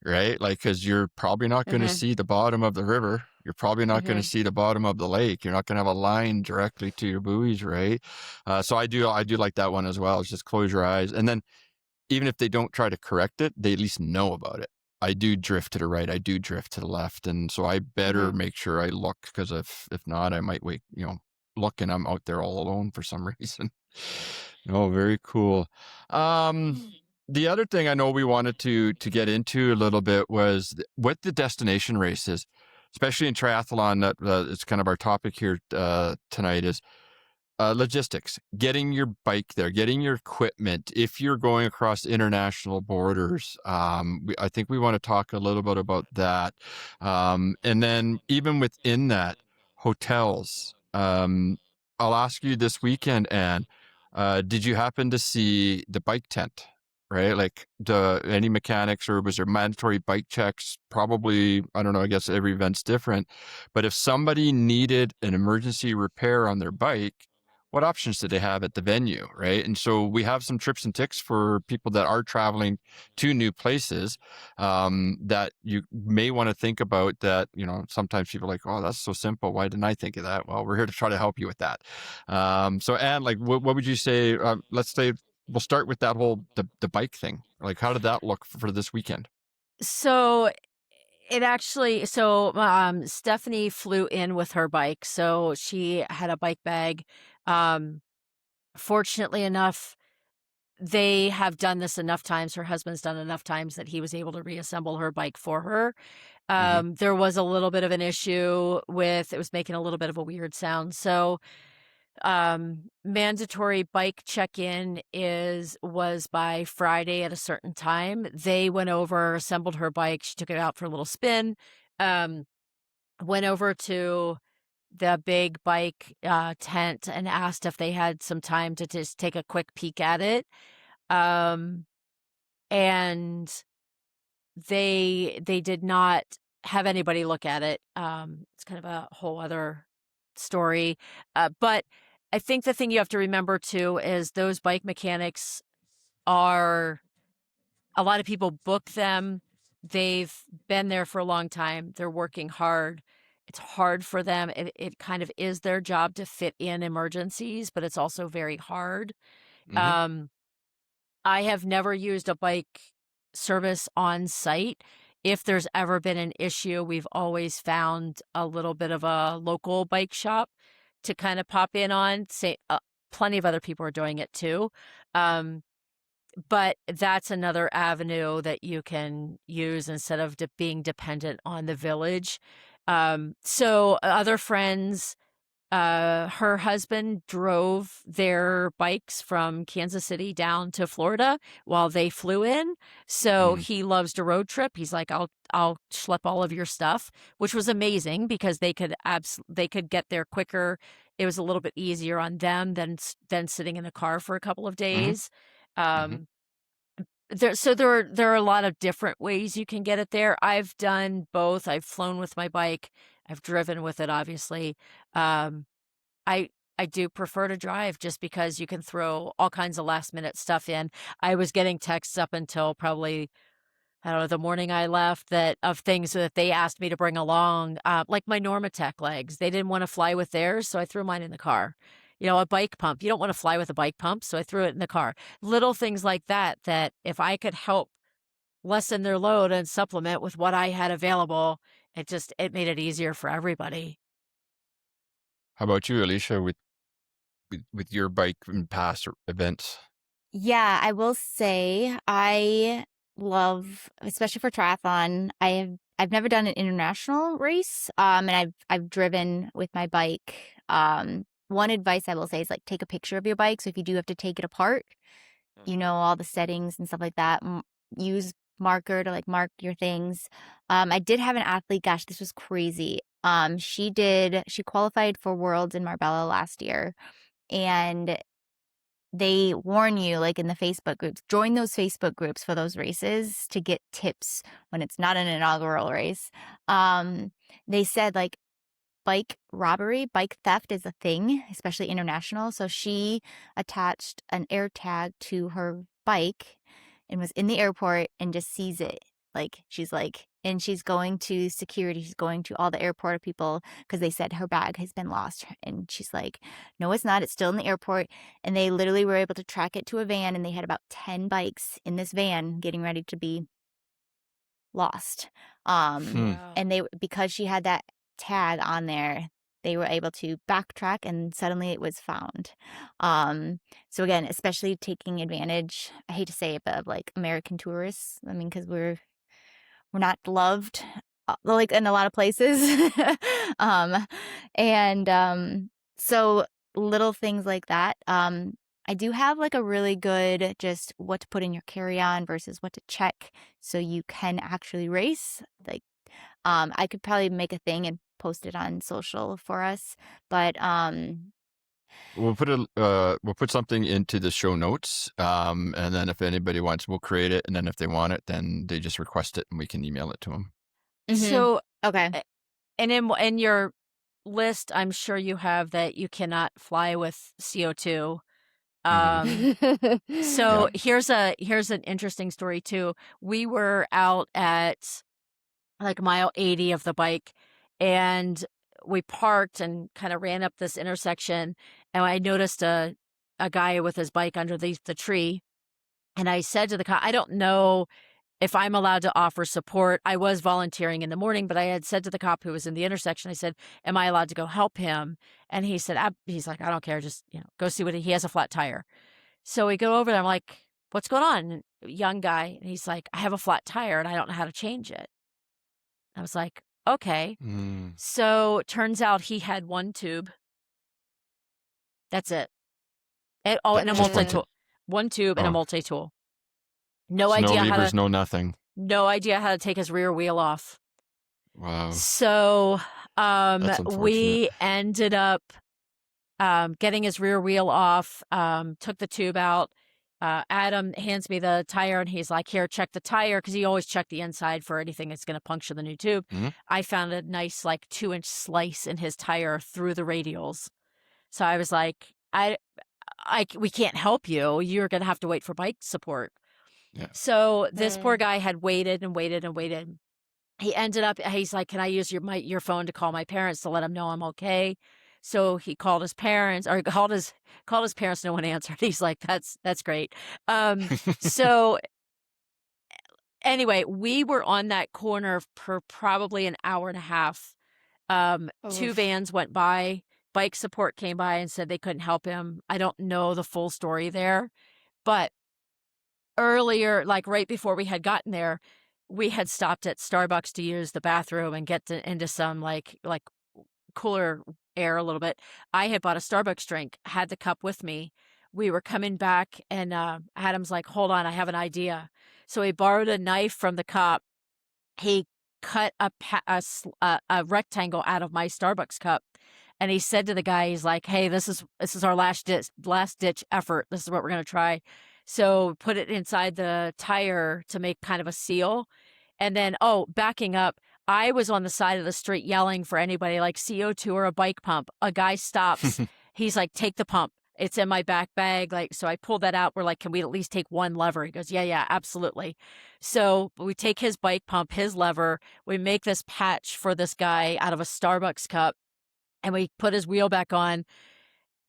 Right? Like, cause you're probably not going to see the bottom of the river. You're probably not going to see the bottom of the lake. You're not going to have a line directly to your buoys. Right. So I do like that one as well. It's just close your eyes. And then, even if they don't try to correct it, they at least know about it. I do drift to the right. I do drift to the left. And so I better make sure I look, because if not, I might look and I'm out there all alone for some reason. Oh, very cool. The other thing I know we wanted to get into a little bit was what the destination race is, especially in triathlon. That it's kind of our topic here tonight is logistics, getting your bike there, getting your equipment. If you're going across international borders, I think we want to talk a little bit about that. And then even within that, hotels. I'll ask you this weekend, Anne, did you happen to see the bike tent? Right? Like any mechanics, or was there mandatory bike checks? Probably, I don't know, I guess every event's different. But if somebody needed an emergency repair on their bike, what options do they have at the venue, right? And so we have some trips and ticks for people that are traveling to new places that you may want to think about. That, sometimes people are like, oh, that's so simple. Why didn't I think of that? Well, we're here to try to help you with that. So, Anne, like, what would you say? Let's say we'll start with that whole the bike thing. Like, how did that look for this weekend? So Stephanie flew in with her bike. So she had a bike bag. Fortunately enough, they have done this enough times. Her husband's done enough times that he was able to reassemble her bike for her. There was a little bit of an issue with, it was making a little bit of a weird sound. So, mandatory bike check-in was by Friday at a certain time. They went over, assembled her bike. She took it out for a little spin. Went over to the big bike tent and asked if they had some time to just take a quick peek at it. And they did not have anybody look at it. It's kind of a whole other story. But I think the thing you have to remember too is those bike mechanics are, a lot of people book them. They've been there for a long time. They're working hard. It's hard for them. It kind of is their job to fit in emergencies, but it's also very hard. I have never used a bike service on site. If there's ever been an issue, we've always found a little bit of a local bike shop to kind of pop in on. Plenty of other people are doing it too. But that's another avenue that you can use instead of being dependent on the village. So other friends, her husband drove their bikes from Kansas City down to Florida while they flew in. So he loves to road trip. He's like, I'll schlep all of your stuff, which was amazing because they could get there quicker. It was a little bit easier on them than sitting in a car for a couple of days. There are a lot of different ways you can get it there. I've done both. I've flown with my bike. I've driven with it, obviously. I do prefer to drive just because you can throw all kinds of last minute stuff in. I was getting texts up until probably, I don't know, the morning I left of things that they asked me to bring along, like my Normatec legs. They didn't want to fly with theirs, so I threw mine in the car. A bike pump. You don't want to fly with a bike pump, so I threw it in the car. Little things like that if I could help lessen their load and supplement with what I had available, it made it easier for everybody. How about you, Alicia, with your bike and past events? Yeah, I will say I love, especially for triathlon, I've never done an international race. And I've driven with my bike. One advice I will say is like take a picture of your bike. So if you do have to take it apart, all the settings and stuff like that. Use marker to like mark your things. I did have an athlete, gosh, this was crazy. She qualified for Worlds in Marbella last year, and they warn you, like in the Facebook groups, join those Facebook groups for those races to get tips when it's not an inaugural race. They said like bike robbery, bike theft is a thing, especially international. So she attached an air tag to her bike and was in the airport and just sees it. And she's going to security, she's going to all the airport people because they said her bag has been lost. And she's like, no, it's not. It's still in the airport. And they literally were able to track it to a van, and they had about 10 bikes in this van getting ready to be lost. Wow. And because she had that tag on there, they were able to backtrack, and suddenly it was found. So again, especially taking advantage, I hate to say it, but of like American tourists. I mean, because we're not loved like in a lot of places. So little things like that. I do have like a really good just what to put in your carry-on versus what to check so you can actually race. Like I could probably make a thing and post it on social for us, but We'll put something into the show notes, and then if anybody wants, we'll create it, and then if they want it, then they just request it, and we can email it to them. So, okay. And in your list, I'm sure you have that you cannot fly with CO2. So here's an interesting story too. We were out at like mile 80 of the bike, and we parked and kind of ran up this intersection, and I noticed a guy with his bike underneath the tree. And I said to the cop, I don't know if I'm allowed to offer support. I was volunteering in the morning, but I had said to the cop who was in the intersection, I said, am I allowed to go help him? And he said, he's like, I don't care. Just, go see what he has a flat tire. So we go over there. I'm like, what's going on? And young guy. And he's like, I have a flat tire and I don't know how to change it. I was like, okay. So it turns out he had one tube. That's it. And a multi-tool. One tube and a multi-tool. No idea levers, no nothing. No idea how to take his rear wheel off. Wow. So we ended up getting his rear wheel off, took the tube out. Adam hands me the tire, and he's like, here, check the tire, because he always checked the inside for anything that's going to puncture the new tube. I found a nice 2-inch slice in his tire through the radials. So I was like, we can't help you. You're going to have to wait for bike support. Yeah. So this poor guy had waited and waited and waited. He ended up, he's like, can I use your phone to call my parents to let them know I'm okay? So he called his parents, or called his parents. No one answered. He's like, that's great. So anyway, we were on that corner for probably an hour and a half. 2 vans went by. Bike support came by and said they couldn't help him. I don't know the full story there, but earlier, right before we had gotten there, we had stopped at Starbucks to use the bathroom and get into some like cooler air a little bit. I had bought a Starbucks drink, had the cup with me. We were coming back, and Adam's like, hold on, I have an idea. So he borrowed a knife from the cop. He cut a rectangle out of my Starbucks cup, and he said to the guy, he's like, hey, this is our last ditch effort. This is what we're going to try. So put it inside the tire to make kind of a seal. And then, backing up, I was on the side of the street yelling for anybody like CO2 or a bike pump. A guy stops. He's like, take the pump. It's in my back bag. So I pulled that out. We're like, can we at least take one lever? He goes, yeah, absolutely. So we take his bike pump, his lever. We make this patch for this guy out of a Starbucks cup, and we put his wheel back on.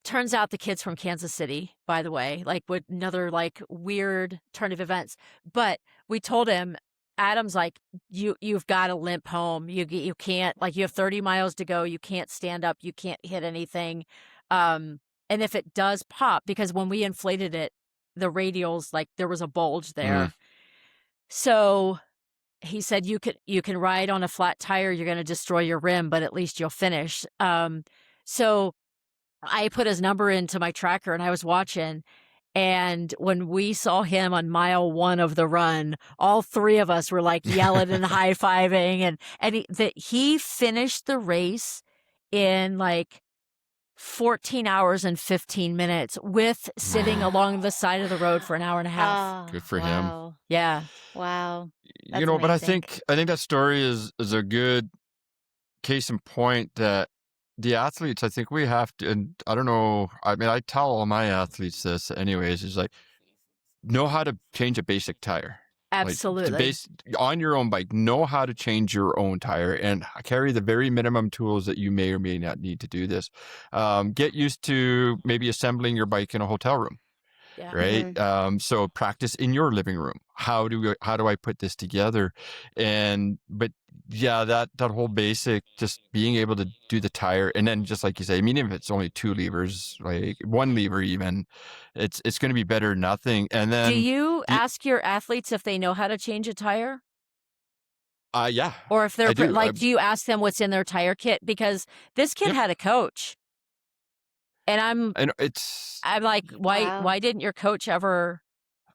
Turns out the kid's from Kansas City, by the way, with another weird turn of events. But we told him, Adam's like, you've got to limp home. You can't, you have 30 miles to go. You can't stand up. You can't hit anything. And if it does pop, because when we inflated it, the radials, there was a bulge there. So he said, you can ride on a flat tire. You're going to destroy your rim, but at least you'll finish. So I put his number into my tracker, and I was watching. And when we saw him on mile 1 of the run, all 3 of us were yelling and high-fiving. And he finished the race in 14 hours and 15 minutes with sitting along the side of the road for an hour and a half. Good for him. Wow. Yeah. Wow. That's You know, but I amazing. think that story is a good case in point that the athletes, I think we have to, and I don't know, I mean, I tell all my athletes this anyways, is like, know how to change a basic tire. Like the Absolutely. base on your own bike, know how to change your own tire and carry the very minimum tools that you may or may not need to do this. Get used to maybe assembling your bike in a hotel room. Yeah. Right. So practice in your living room. How do I put this together? But yeah, that whole basic, just being able to do the tire, and then just like you say, I mean, if it's only 2 levers, like 1 lever even, it's going to be better than nothing. And then Do you ask your athletes if they know how to change a tire? yeah, Or if they're I do. do you ask them what's in their tire kit? Because this kid Yep. had a coach. And I'm like, Wow. why didn't your coach ever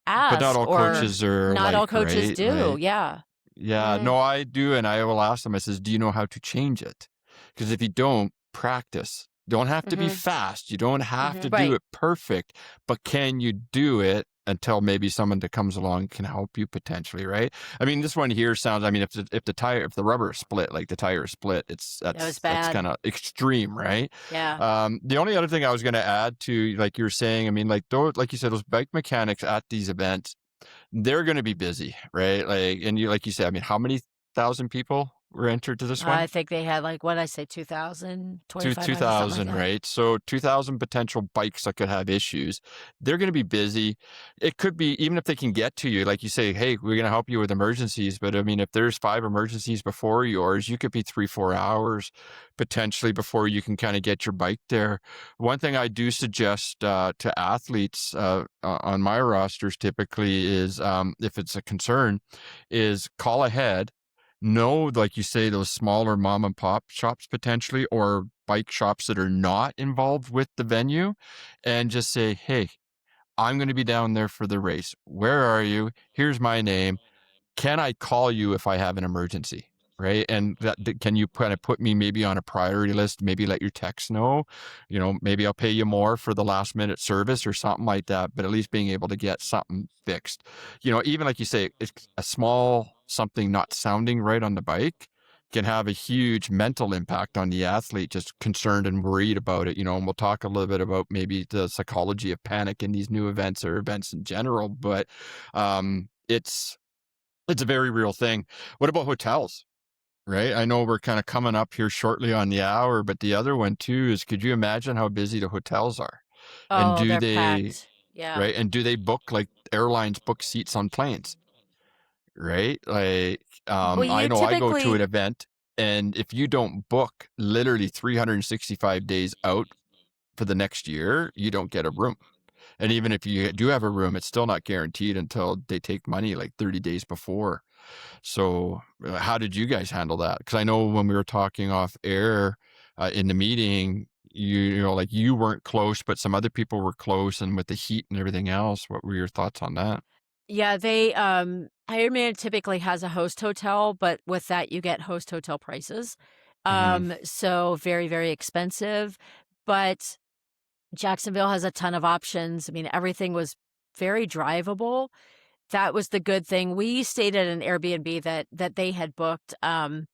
But not ask? all Or coaches are not like, all coaches right? do. Like, Yeah. yeah, no, I do. And I will ask them, I says, do you know how to change it? Because if you don't, practice. Don't have to be fast. You don't have to Right. do it perfect, but can you do it until maybe someone that comes along can help you potentially, right? I mean, this one here sounds, I mean, if the rubber is split, like the tire is split, was that's bad. kind of extreme, right? Yeah. The only other thing I was going to add to, like you were saying, I mean, like you said, those bike mechanics at these events, they're going to be busy, right? Like, and like you said, I mean, how many thousand people were entered to this one? I think they had like, what did I say, 2,000, 2,500, 2,000, something like that. right? So 2,000 potential bikes that could have issues. They're going to be busy. It could be, even if they can get to you, like you say, hey, we're going to help you with emergencies. But I mean, if there's 5 emergencies before yours, you could be 3-4 hours potentially before you can kind of get your bike there. One thing I do suggest to athletes on my rosters typically is, if it's a concern, is call ahead. Know, like you say, those smaller mom and pop shops potentially, or bike shops that are not involved with the venue, and just say, hey, I'm going to be down there for the race. Where are you? Here's my name. Can I call you if I have an emergency? Right. And can you kind of put me maybe on a priority list? Maybe let your techs know, maybe I'll pay you more for the last minute service or something like that, but at least being able to get something fixed. Even like you say, it's a small something not sounding right on the bike can have a huge mental impact on the athlete, just concerned and worried about it, and we'll talk a little bit about maybe the psychology of panic in these new events or events in general, but it's a very real thing. What about hotels? Right? I know we're kind of coming up here shortly on the hour, but the other one too is, could you imagine how busy the hotels are? And Oh, do they're they, packed. Yeah. right? And do they book, like airlines book seats on planes? Right? Like, Well, I you know I go to typically, an event, and if you don't book literally 365 days out for the next year, you don't get a room. And even if you do have a room, it's still not guaranteed until they take money like 30 days before. So how did you guys handle that? Because I know when we were talking off air in the meeting, like you weren't close, but some other people were close, and with the heat and everything else, what were your thoughts on that? yeah, Ironman typically has a host hotel, but with that, you get host hotel prices. Mm-hmm. So very, very expensive. But Jacksonville has a ton of options. I mean, everything was very drivable. That was the good thing. We stayed at an Airbnb that they had booked, and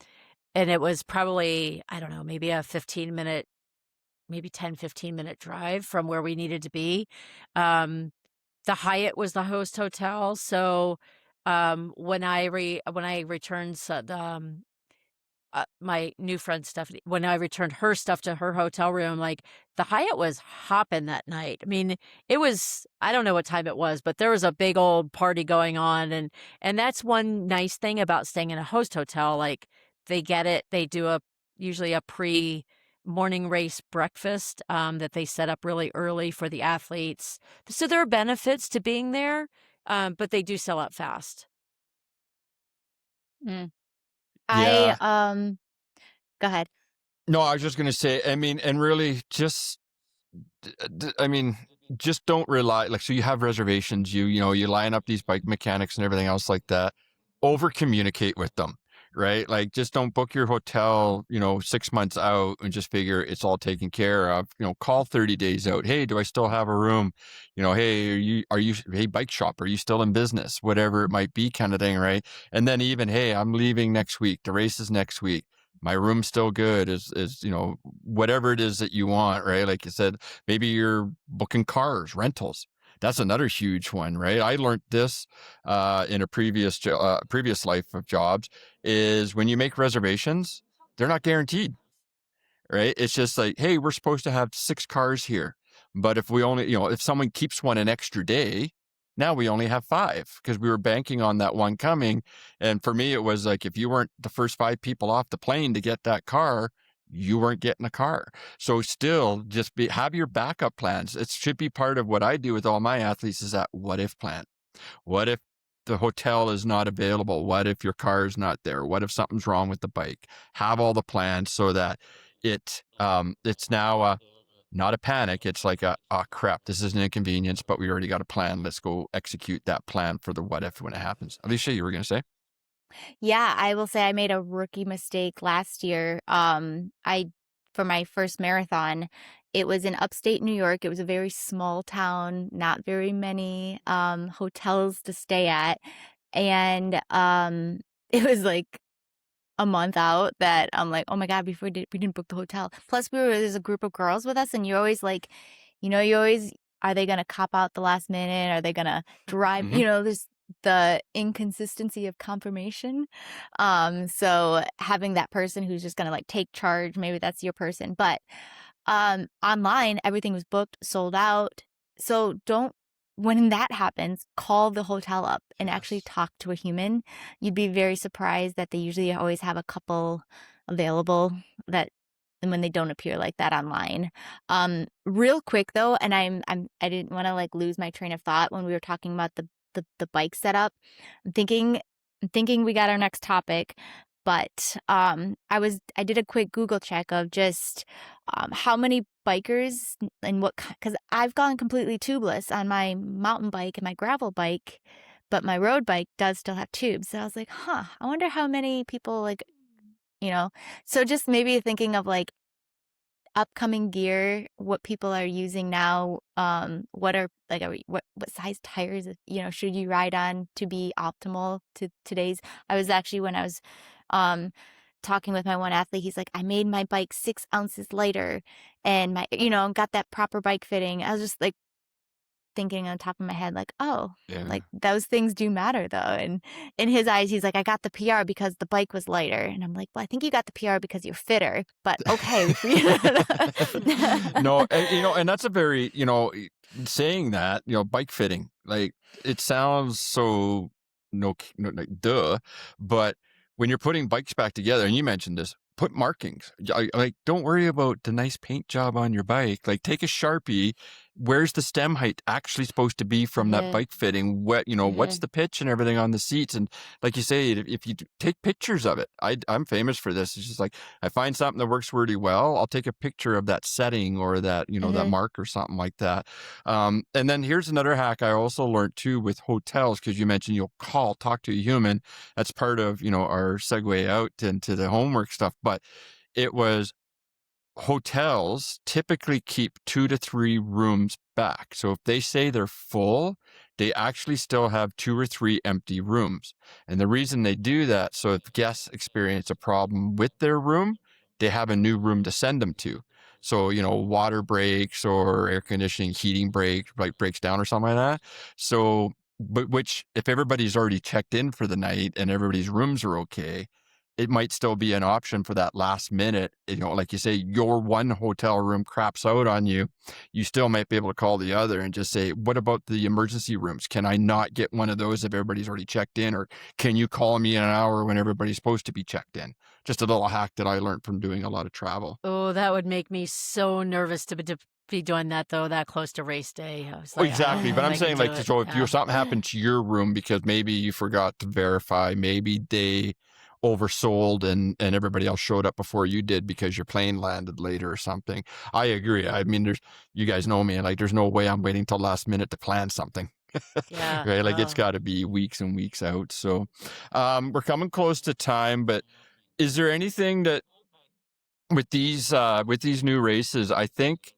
it was probably, I don't know, maybe a 15-minute, maybe 10, 15-minute drive from where we needed to be. The Hyatt was the host hotel. So when I returned my new friend Stephanie, when I returned her stuff to her hotel room, like the Hyatt was hopping that night. I mean, it was, I don't know what time it was, but there was a big old party going on. And that's one nice thing about staying in a host hotel. Like they get it. They do usually a morning race breakfast that they set up really early for the athletes. So there are benefits to being there, but they do sell out fast. Mm. Yeah. Go ahead. No, I was just going to say, I mean, and really just, I mean, just don't rely, like, so you have reservations, you line up these bike mechanics and everything else like that, over communicate with them, right? Like, just don't book your hotel, 6 months out and just figure it's all taken care of. Call 30 days out. Hey, do I still have a room? Hey, hey, bike shop, are you still in business? Whatever it might be, kind of thing, right? And then even, hey, I'm leaving next week. The race is next week. My room's still good, is whatever it is that you want, right? Like you said, maybe you're booking cars, rentals. That's another huge one, right? I learned this in a previous life of jobs, is when you make reservations, they're not guaranteed, right? It's just like, hey, we're supposed to have 6 cars here, but if we only, if someone keeps one an extra day, now we only have 5 because we were banking on that one coming. And for me, it was like, if you weren't the first 5 people off the plane to get that car, you weren't getting a car. So still just have your backup plans. It should be part of what I do with all my athletes, is that what if plan. What if the hotel is not available? What if your car is not there? What if something's wrong with the bike? Have all the plans so that it's now not a panic. It's like oh crap, this is an inconvenience, but we already got a plan. Let's go execute that plan for the what if when it happens. Alicia, you were going to say? Yeah, I will say I made a rookie mistake last year. For my first marathon, it was in upstate New York. It was a very small town, not very many hotels to stay at. And it was like a month out that I'm like, oh my God, we didn't book the hotel. Plus there's a group of girls with us, and you're always like, are they going to cop out the last minute? Are they going to drive? Mhm. There's the inconsistency of confirmation. So having that person who's just going to like take charge, maybe that's your person. But online, everything was booked, sold out. So when that happens, call the hotel up and actually Yes. talk to a human. You'd be very surprised that they usually always have a couple available, that and when they don't appear like that online. Real quick though, and I didn't want to like lose my train of thought when we were talking about the bike setup. I'm thinking we got our next topic, but I did a quick Google check of just how many bikers and because I've gone completely tubeless on my mountain bike and my gravel bike, but my road bike does still have tubes. So I was like, I wonder how many people so just maybe thinking of like upcoming gear, what people are using now, what are like what size tires should you ride on to be optimal to today's. When I was talking with my one athlete, he's like, I made my bike 6 ounces lighter and my got that proper bike fitting. I was just like thinking on top of my head, like, oh, Yeah. like those things do matter though. And in his eyes, he's like, I got the PR because the bike was lighter. And I'm like, well, I think you got the PR because you're fitter, but okay. No, and that's a very, saying that, bike fitting, like, it sounds so like duh, but when you're putting bikes back together, and you mentioned this, put markings. Like, don't worry about the nice paint job on your bike. Like, take a Sharpie. Where's the stem height actually supposed to be from that bike fitting? What's the pitch and everything on the seats? And like you say, if you take pictures of it, I'm famous for this. It's just like, I find something that works really well, I'll take a picture of that setting or that, that mark or something like that. And then here's another hack I also learned too with hotels, because you mentioned you'll talk to a human. That's part of, our segue out into the homework stuff. But it was, hotels typically keep 2 to 3 rooms back. So if they say they're full, they actually still have 2 or 3 empty rooms. And the reason they do that, so if guests experience a problem with their room, they have a new room to send them to. So, water breaks or air conditioning, heating breaks down or something like that. So, but which, if everybody's already checked in for the night and everybody's rooms are okay, it might still be an option for that last minute. Like you say, your one hotel room craps out on you. You still might be able to call the other and just say, what about the emergency rooms? Can I not get one of those if everybody's already checked in? Or can you call me in an hour when everybody's supposed to be checked in? Just a little hack that I learned from doing a lot of travel. Oh, that would make me so nervous to be doing that though, that close to race day. I was like, Exactly. But I'm saying, like, so if something happened to your room because maybe you forgot to verify, maybe they oversold and everybody else showed up before you did because your plane landed later or something. I agree. I mean, you guys know me, like, there's no way I'm waiting till last minute to plan something. Yeah. right? Like it's Oh. got to be weeks and weeks out. So we're coming close to time, but is there anything that with these new races, I think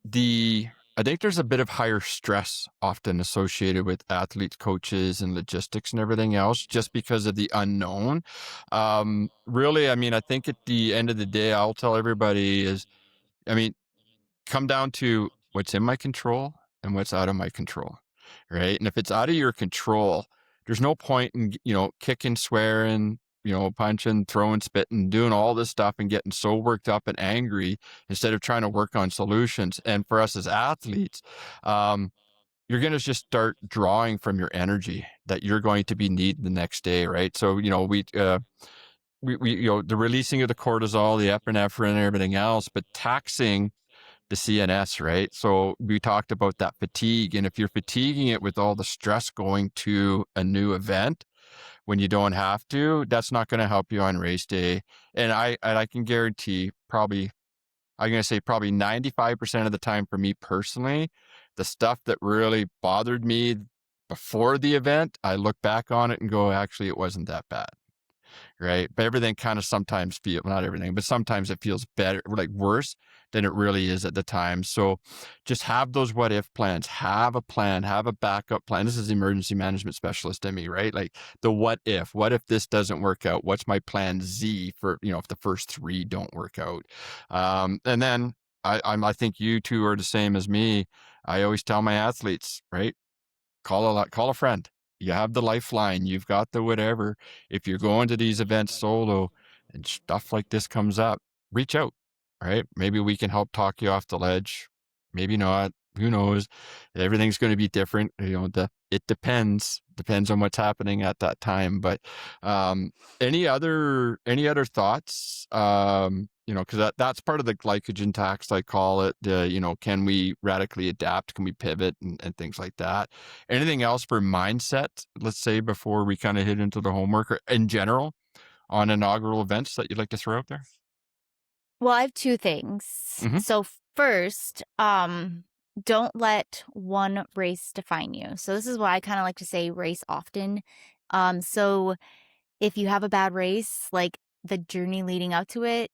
there's a bit of higher stress often associated with athletes, coaches, and logistics and everything else, just because of the unknown. Really, I mean, I think at the end of the day, I'll tell everybody is, I mean, come down to what's in my control and what's out of my control, right? And if it's out of your control, there's no point in, kicking, swearing, punching, throwing, spitting, doing all this stuff and getting so worked up and angry instead of trying to work on solutions. And for us as athletes, you're going to just start drawing from your energy that you're going to be needing the next day, right? So, the releasing of the cortisol, the epinephrine and everything else, but taxing the CNS, right? So we talked about that fatigue. And if you're fatiguing it with all the stress going to a new event when you don't have to, that's not going to help you on race day. And I can guarantee I'm going to say probably 95% of the time for me personally, the stuff that really bothered me before the event, I look back on it and go, actually, it wasn't that bad. Right. But everything kind of sometimes not everything, but sometimes it feels better, like worse than it really is at the time. So just have those what if plans, have a plan, have a backup plan. This is the emergency management specialist in me, right? Like the what if this doesn't work out? What's my plan Z for, if the first three don't work out? And then I think you two are the same as me. I always tell my athletes, right? Call a friend. You have the lifeline. You've got the whatever. If you're going to these events solo and stuff like this comes up, reach out, right? Maybe we can help talk you off the ledge. Maybe not. Who knows? Everything's going to be different. It depends on what's happening at that time. But any other thoughts? Because that's part of the glycogen tax, I call it. Can we radically adapt? Can we pivot and things like that? Anything else for mindset, let's say, before we kind of hit into the homework or in general on inaugural events that you'd like to throw out there? Well, I have two things. Mhm. So first, don't let one race define you. So this is why I kind of like to say race often. So if you have a bad race, like the journey leading up to it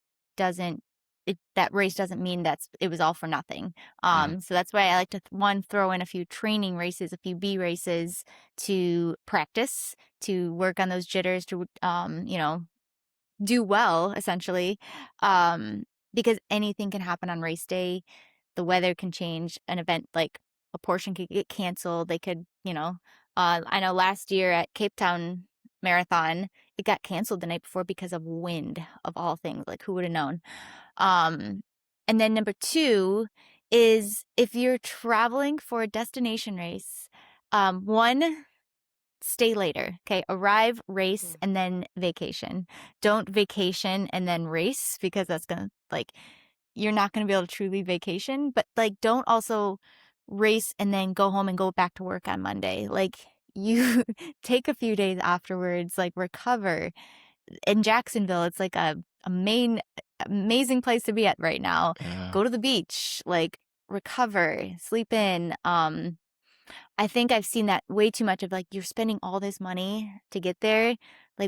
that race doesn't mean it was all for nothing. So that's why I like to throw in a few training races, a few B races to practice, to work on those jitters, to do well essentially. Because anything can happen on race day. The weather can change. An event like a portion could get canceled. They could, I know last year at Cape Town Marathon, it got canceled the night before because of wind, of all things. Like, who would have known? And then number two is if you're traveling for a destination race, one, stay later. Okay. Arrive, race, and then vacation. Don't vacation and then race, because that's going to, you're not going to be able to truly vacation. But don't also race and then go home and go back to work on Monday. You take a few days afterwards, recover. In Jacksonville, it's like a amazing place to be at right now. Yeah. Go to the beach, recover, sleep in. I think I've seen that way too much of you're spending all this money to get there.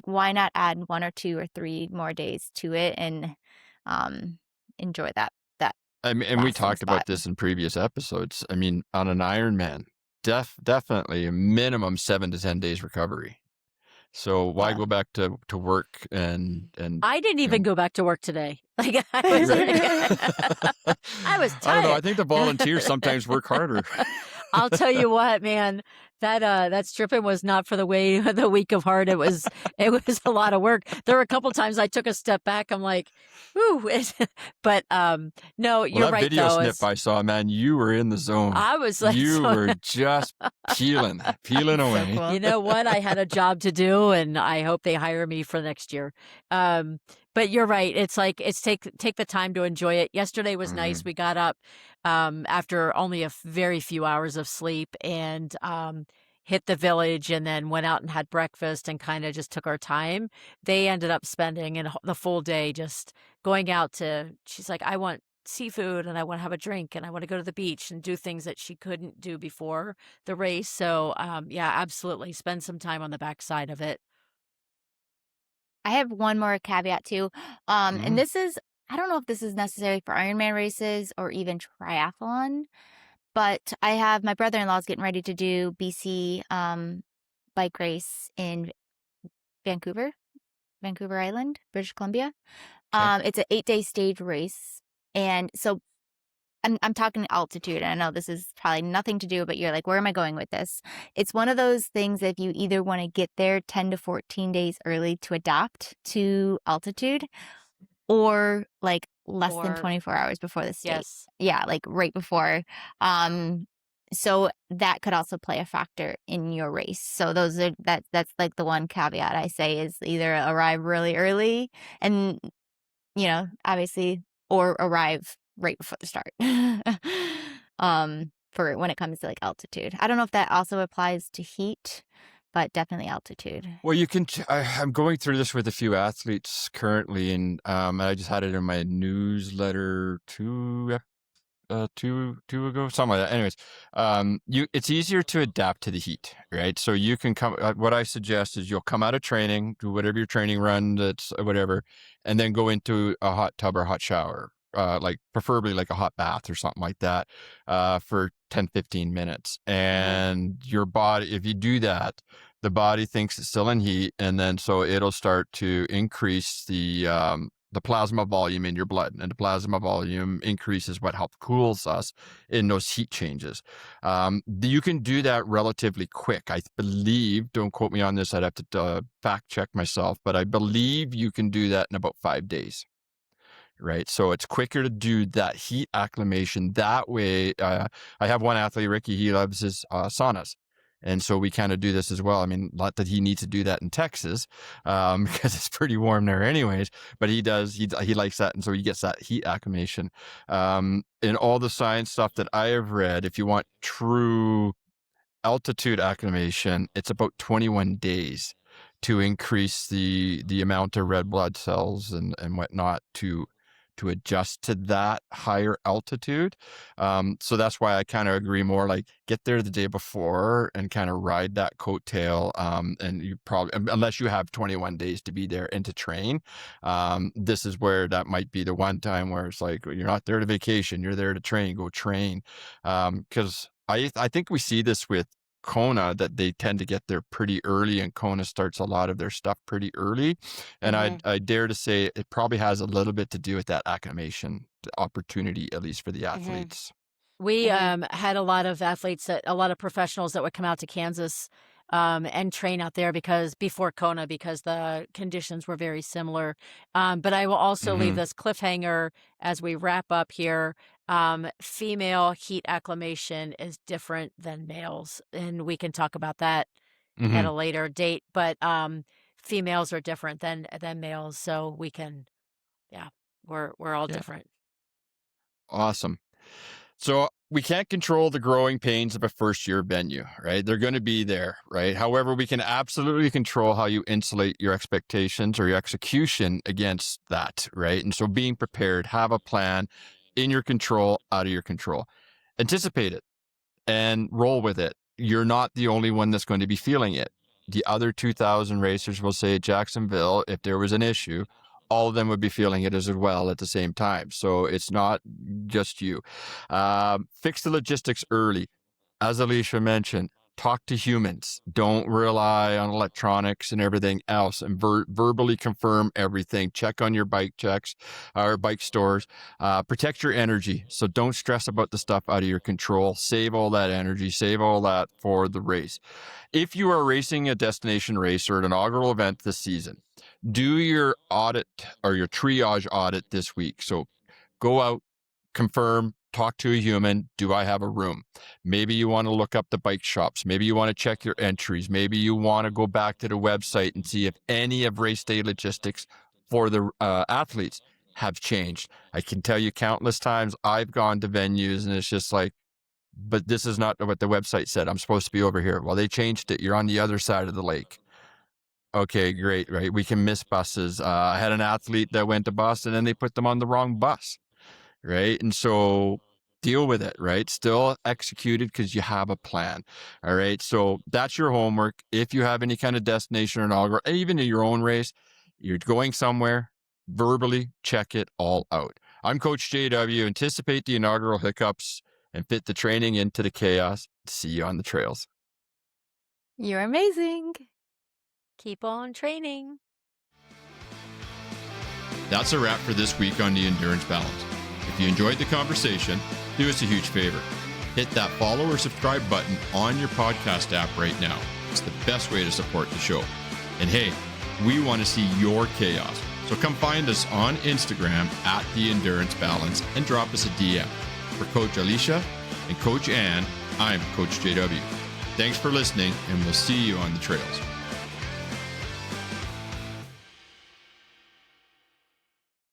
Why not add 1 or 2 or 3 more days to it and enjoy that And we lasting talked about spot. this in previous episodes. I mean, on an Ironman, definitely a minimum 7 to 10 days recovery. So why Yeah. go back to work and I didn't even go back to work today. I was, I was tired. I don't know. I think the volunteers sometimes work harder. I'll tell you what, man, that stripping was not for the weak of heart. It was a lot of work. There were a couple times I took a step back. I'm like, ooh, but no, you're that right. video though, snip I saw, man, you were in the zone. I was like, you were just peeling away. So cool. You know what? I had a job to do, and I hope they hire me for next year. But you're right. It's take the time to enjoy it. Yesterday was nice. We got up after only a very few hours of sleep and hit the village, and then went out and had breakfast and kind of just took our time. They ended up spending the full day just going out to. She's like, I want seafood and I want to have a drink and I want to go to the beach and do things that she couldn't do before the race. So, yeah, absolutely. Spend some time on the backside of it. I have one more caveat too. And Mhm. this is, I don't know if this is necessary for Ironman races or even triathlon, but I have my brother-in-law's getting ready to do BC bike race in Vancouver, Vancouver Island, British Columbia. Okay. It's an 8-day stage race. And so I'm talking altitude. And I know this is probably nothing to do, but you're like, where am I going with this? It's one of those things that if you either want to get there 10 to 14 days early to adapt to altitude, or like less than Or 24 hours before the state. yes. Yeah, like right before. So that could also play a factor in your race. So that's like the one caveat I say is either arrive really early and obviously, or arrive right before the start. For when it comes to like altitude. I don't know if that also applies to heat, but definitely altitude. Well, I'm going through this with a few athletes currently, and I just had it in my newsletter two ago, something like that. Anyways, it's easier to adapt to the heat, right? So you can come. What I suggest is you'll come out of training, do whatever your training run, that's whatever, and then go into a hot tub or hot shower, like preferably like a hot bath or something like that, for 10, 15 minutes. And your body, if you do that, the body thinks it's still in heat, and then so it'll start to increase the plasma volume in your blood, and the plasma volume increases what helps cools us in those heat changes. You can do that relatively quick. I believe, don't quote me on this, I'd have to fact check myself, but I believe you can do that in about 5 days. Right. So it's quicker to do that heat acclimation that way. I have one athlete, Ricky, he loves his saunas. And so we kind of do this as well. I mean, not that he needs to do that in Texas, because it's pretty warm there anyways, but he does, he likes that. And so he gets that heat acclimation. In all the science stuff that I have read, if you want true altitude acclimation, it's about 21 days to increase the amount of red blood cells and whatnot to adjust to that higher altitude. So that's why I kind of agree more like get there the day before and kind of ride that coattail. And you probably, unless you have 21 days to be there and to train, this is where that might be the one time where it's like, you're not there to vacation, you're there to train, go train. Because I think we see this with Kona, that they tend to get there pretty early, and Kona starts a lot of their stuff pretty early. And I dare to say it probably has a little bit to do with that acclimation opportunity, at least for the athletes. We had a lot of athletes, a lot of professionals that would come out to Kansas and train out there before Kona, because the conditions were very similar. But I will also leave this cliffhanger as we wrap up here. Female heat acclimation is different than males, and we can talk about that at a later date. But females are different than males, so we can, yeah, we're all Yeah. different. Awesome. So we can't control the growing pains of a first year venue, right? They're going to be there, right? However, we can absolutely control how you insulate your expectations or your execution against that, right? And so being prepared, have a plan in your control, out of your control. Anticipate it and roll with it. You're not the only one that's going to be feeling it. The other 2,000 racers will say at Jacksonville, if there was an issue, all of them would be feeling it as well at the same time. So it's not just you. Fix the logistics early. As Alicia mentioned, talk to humans. Don't rely on electronics and everything else, and verbally confirm everything. Check on your bike checks or bike stores. Protect your energy. So don't stress about the stuff out of your control. Save all that energy. Save all that for the race. If you are racing a destination race or an inaugural event this season, do your audit or your triage audit this week. So go out, confirm, talk to a human. Do I have a room? Maybe you want to look up the bike shops. Maybe you want to check your entries. Maybe you want to go back to the website and see if any of race day logistics for the athletes have changed. I can tell you countless times I've gone to venues and it's just like, but this is not what the website said. I'm supposed to be over here. Well, they changed it. You're on the other side of the lake. Okay, great, right? We can miss buses. I had an athlete that went to Boston and they put them on the wrong bus. right? And so deal with it, right? Still executed because you have a plan. All right. So that's your homework. If you have any kind of destination or inaugural, even in your own race, you're going somewhere, verbally check it all out. I'm Coach JW. Anticipate the inaugural hiccups and fit the training into the chaos. See you on the trails. You're amazing. Keep on training. That's a wrap for this week on the Endurance Balance. If you enjoyed the conversation, do us a huge favor. Hit that follow or subscribe button on your podcast app right now. It's the best way to support the show. And hey, we want to see your chaos. So come find us on Instagram at The Endurance Balance and drop us a DM. For Coach Alicia and Coach Ann, I'm Coach JW. Thanks for listening, and we'll see you on the trails.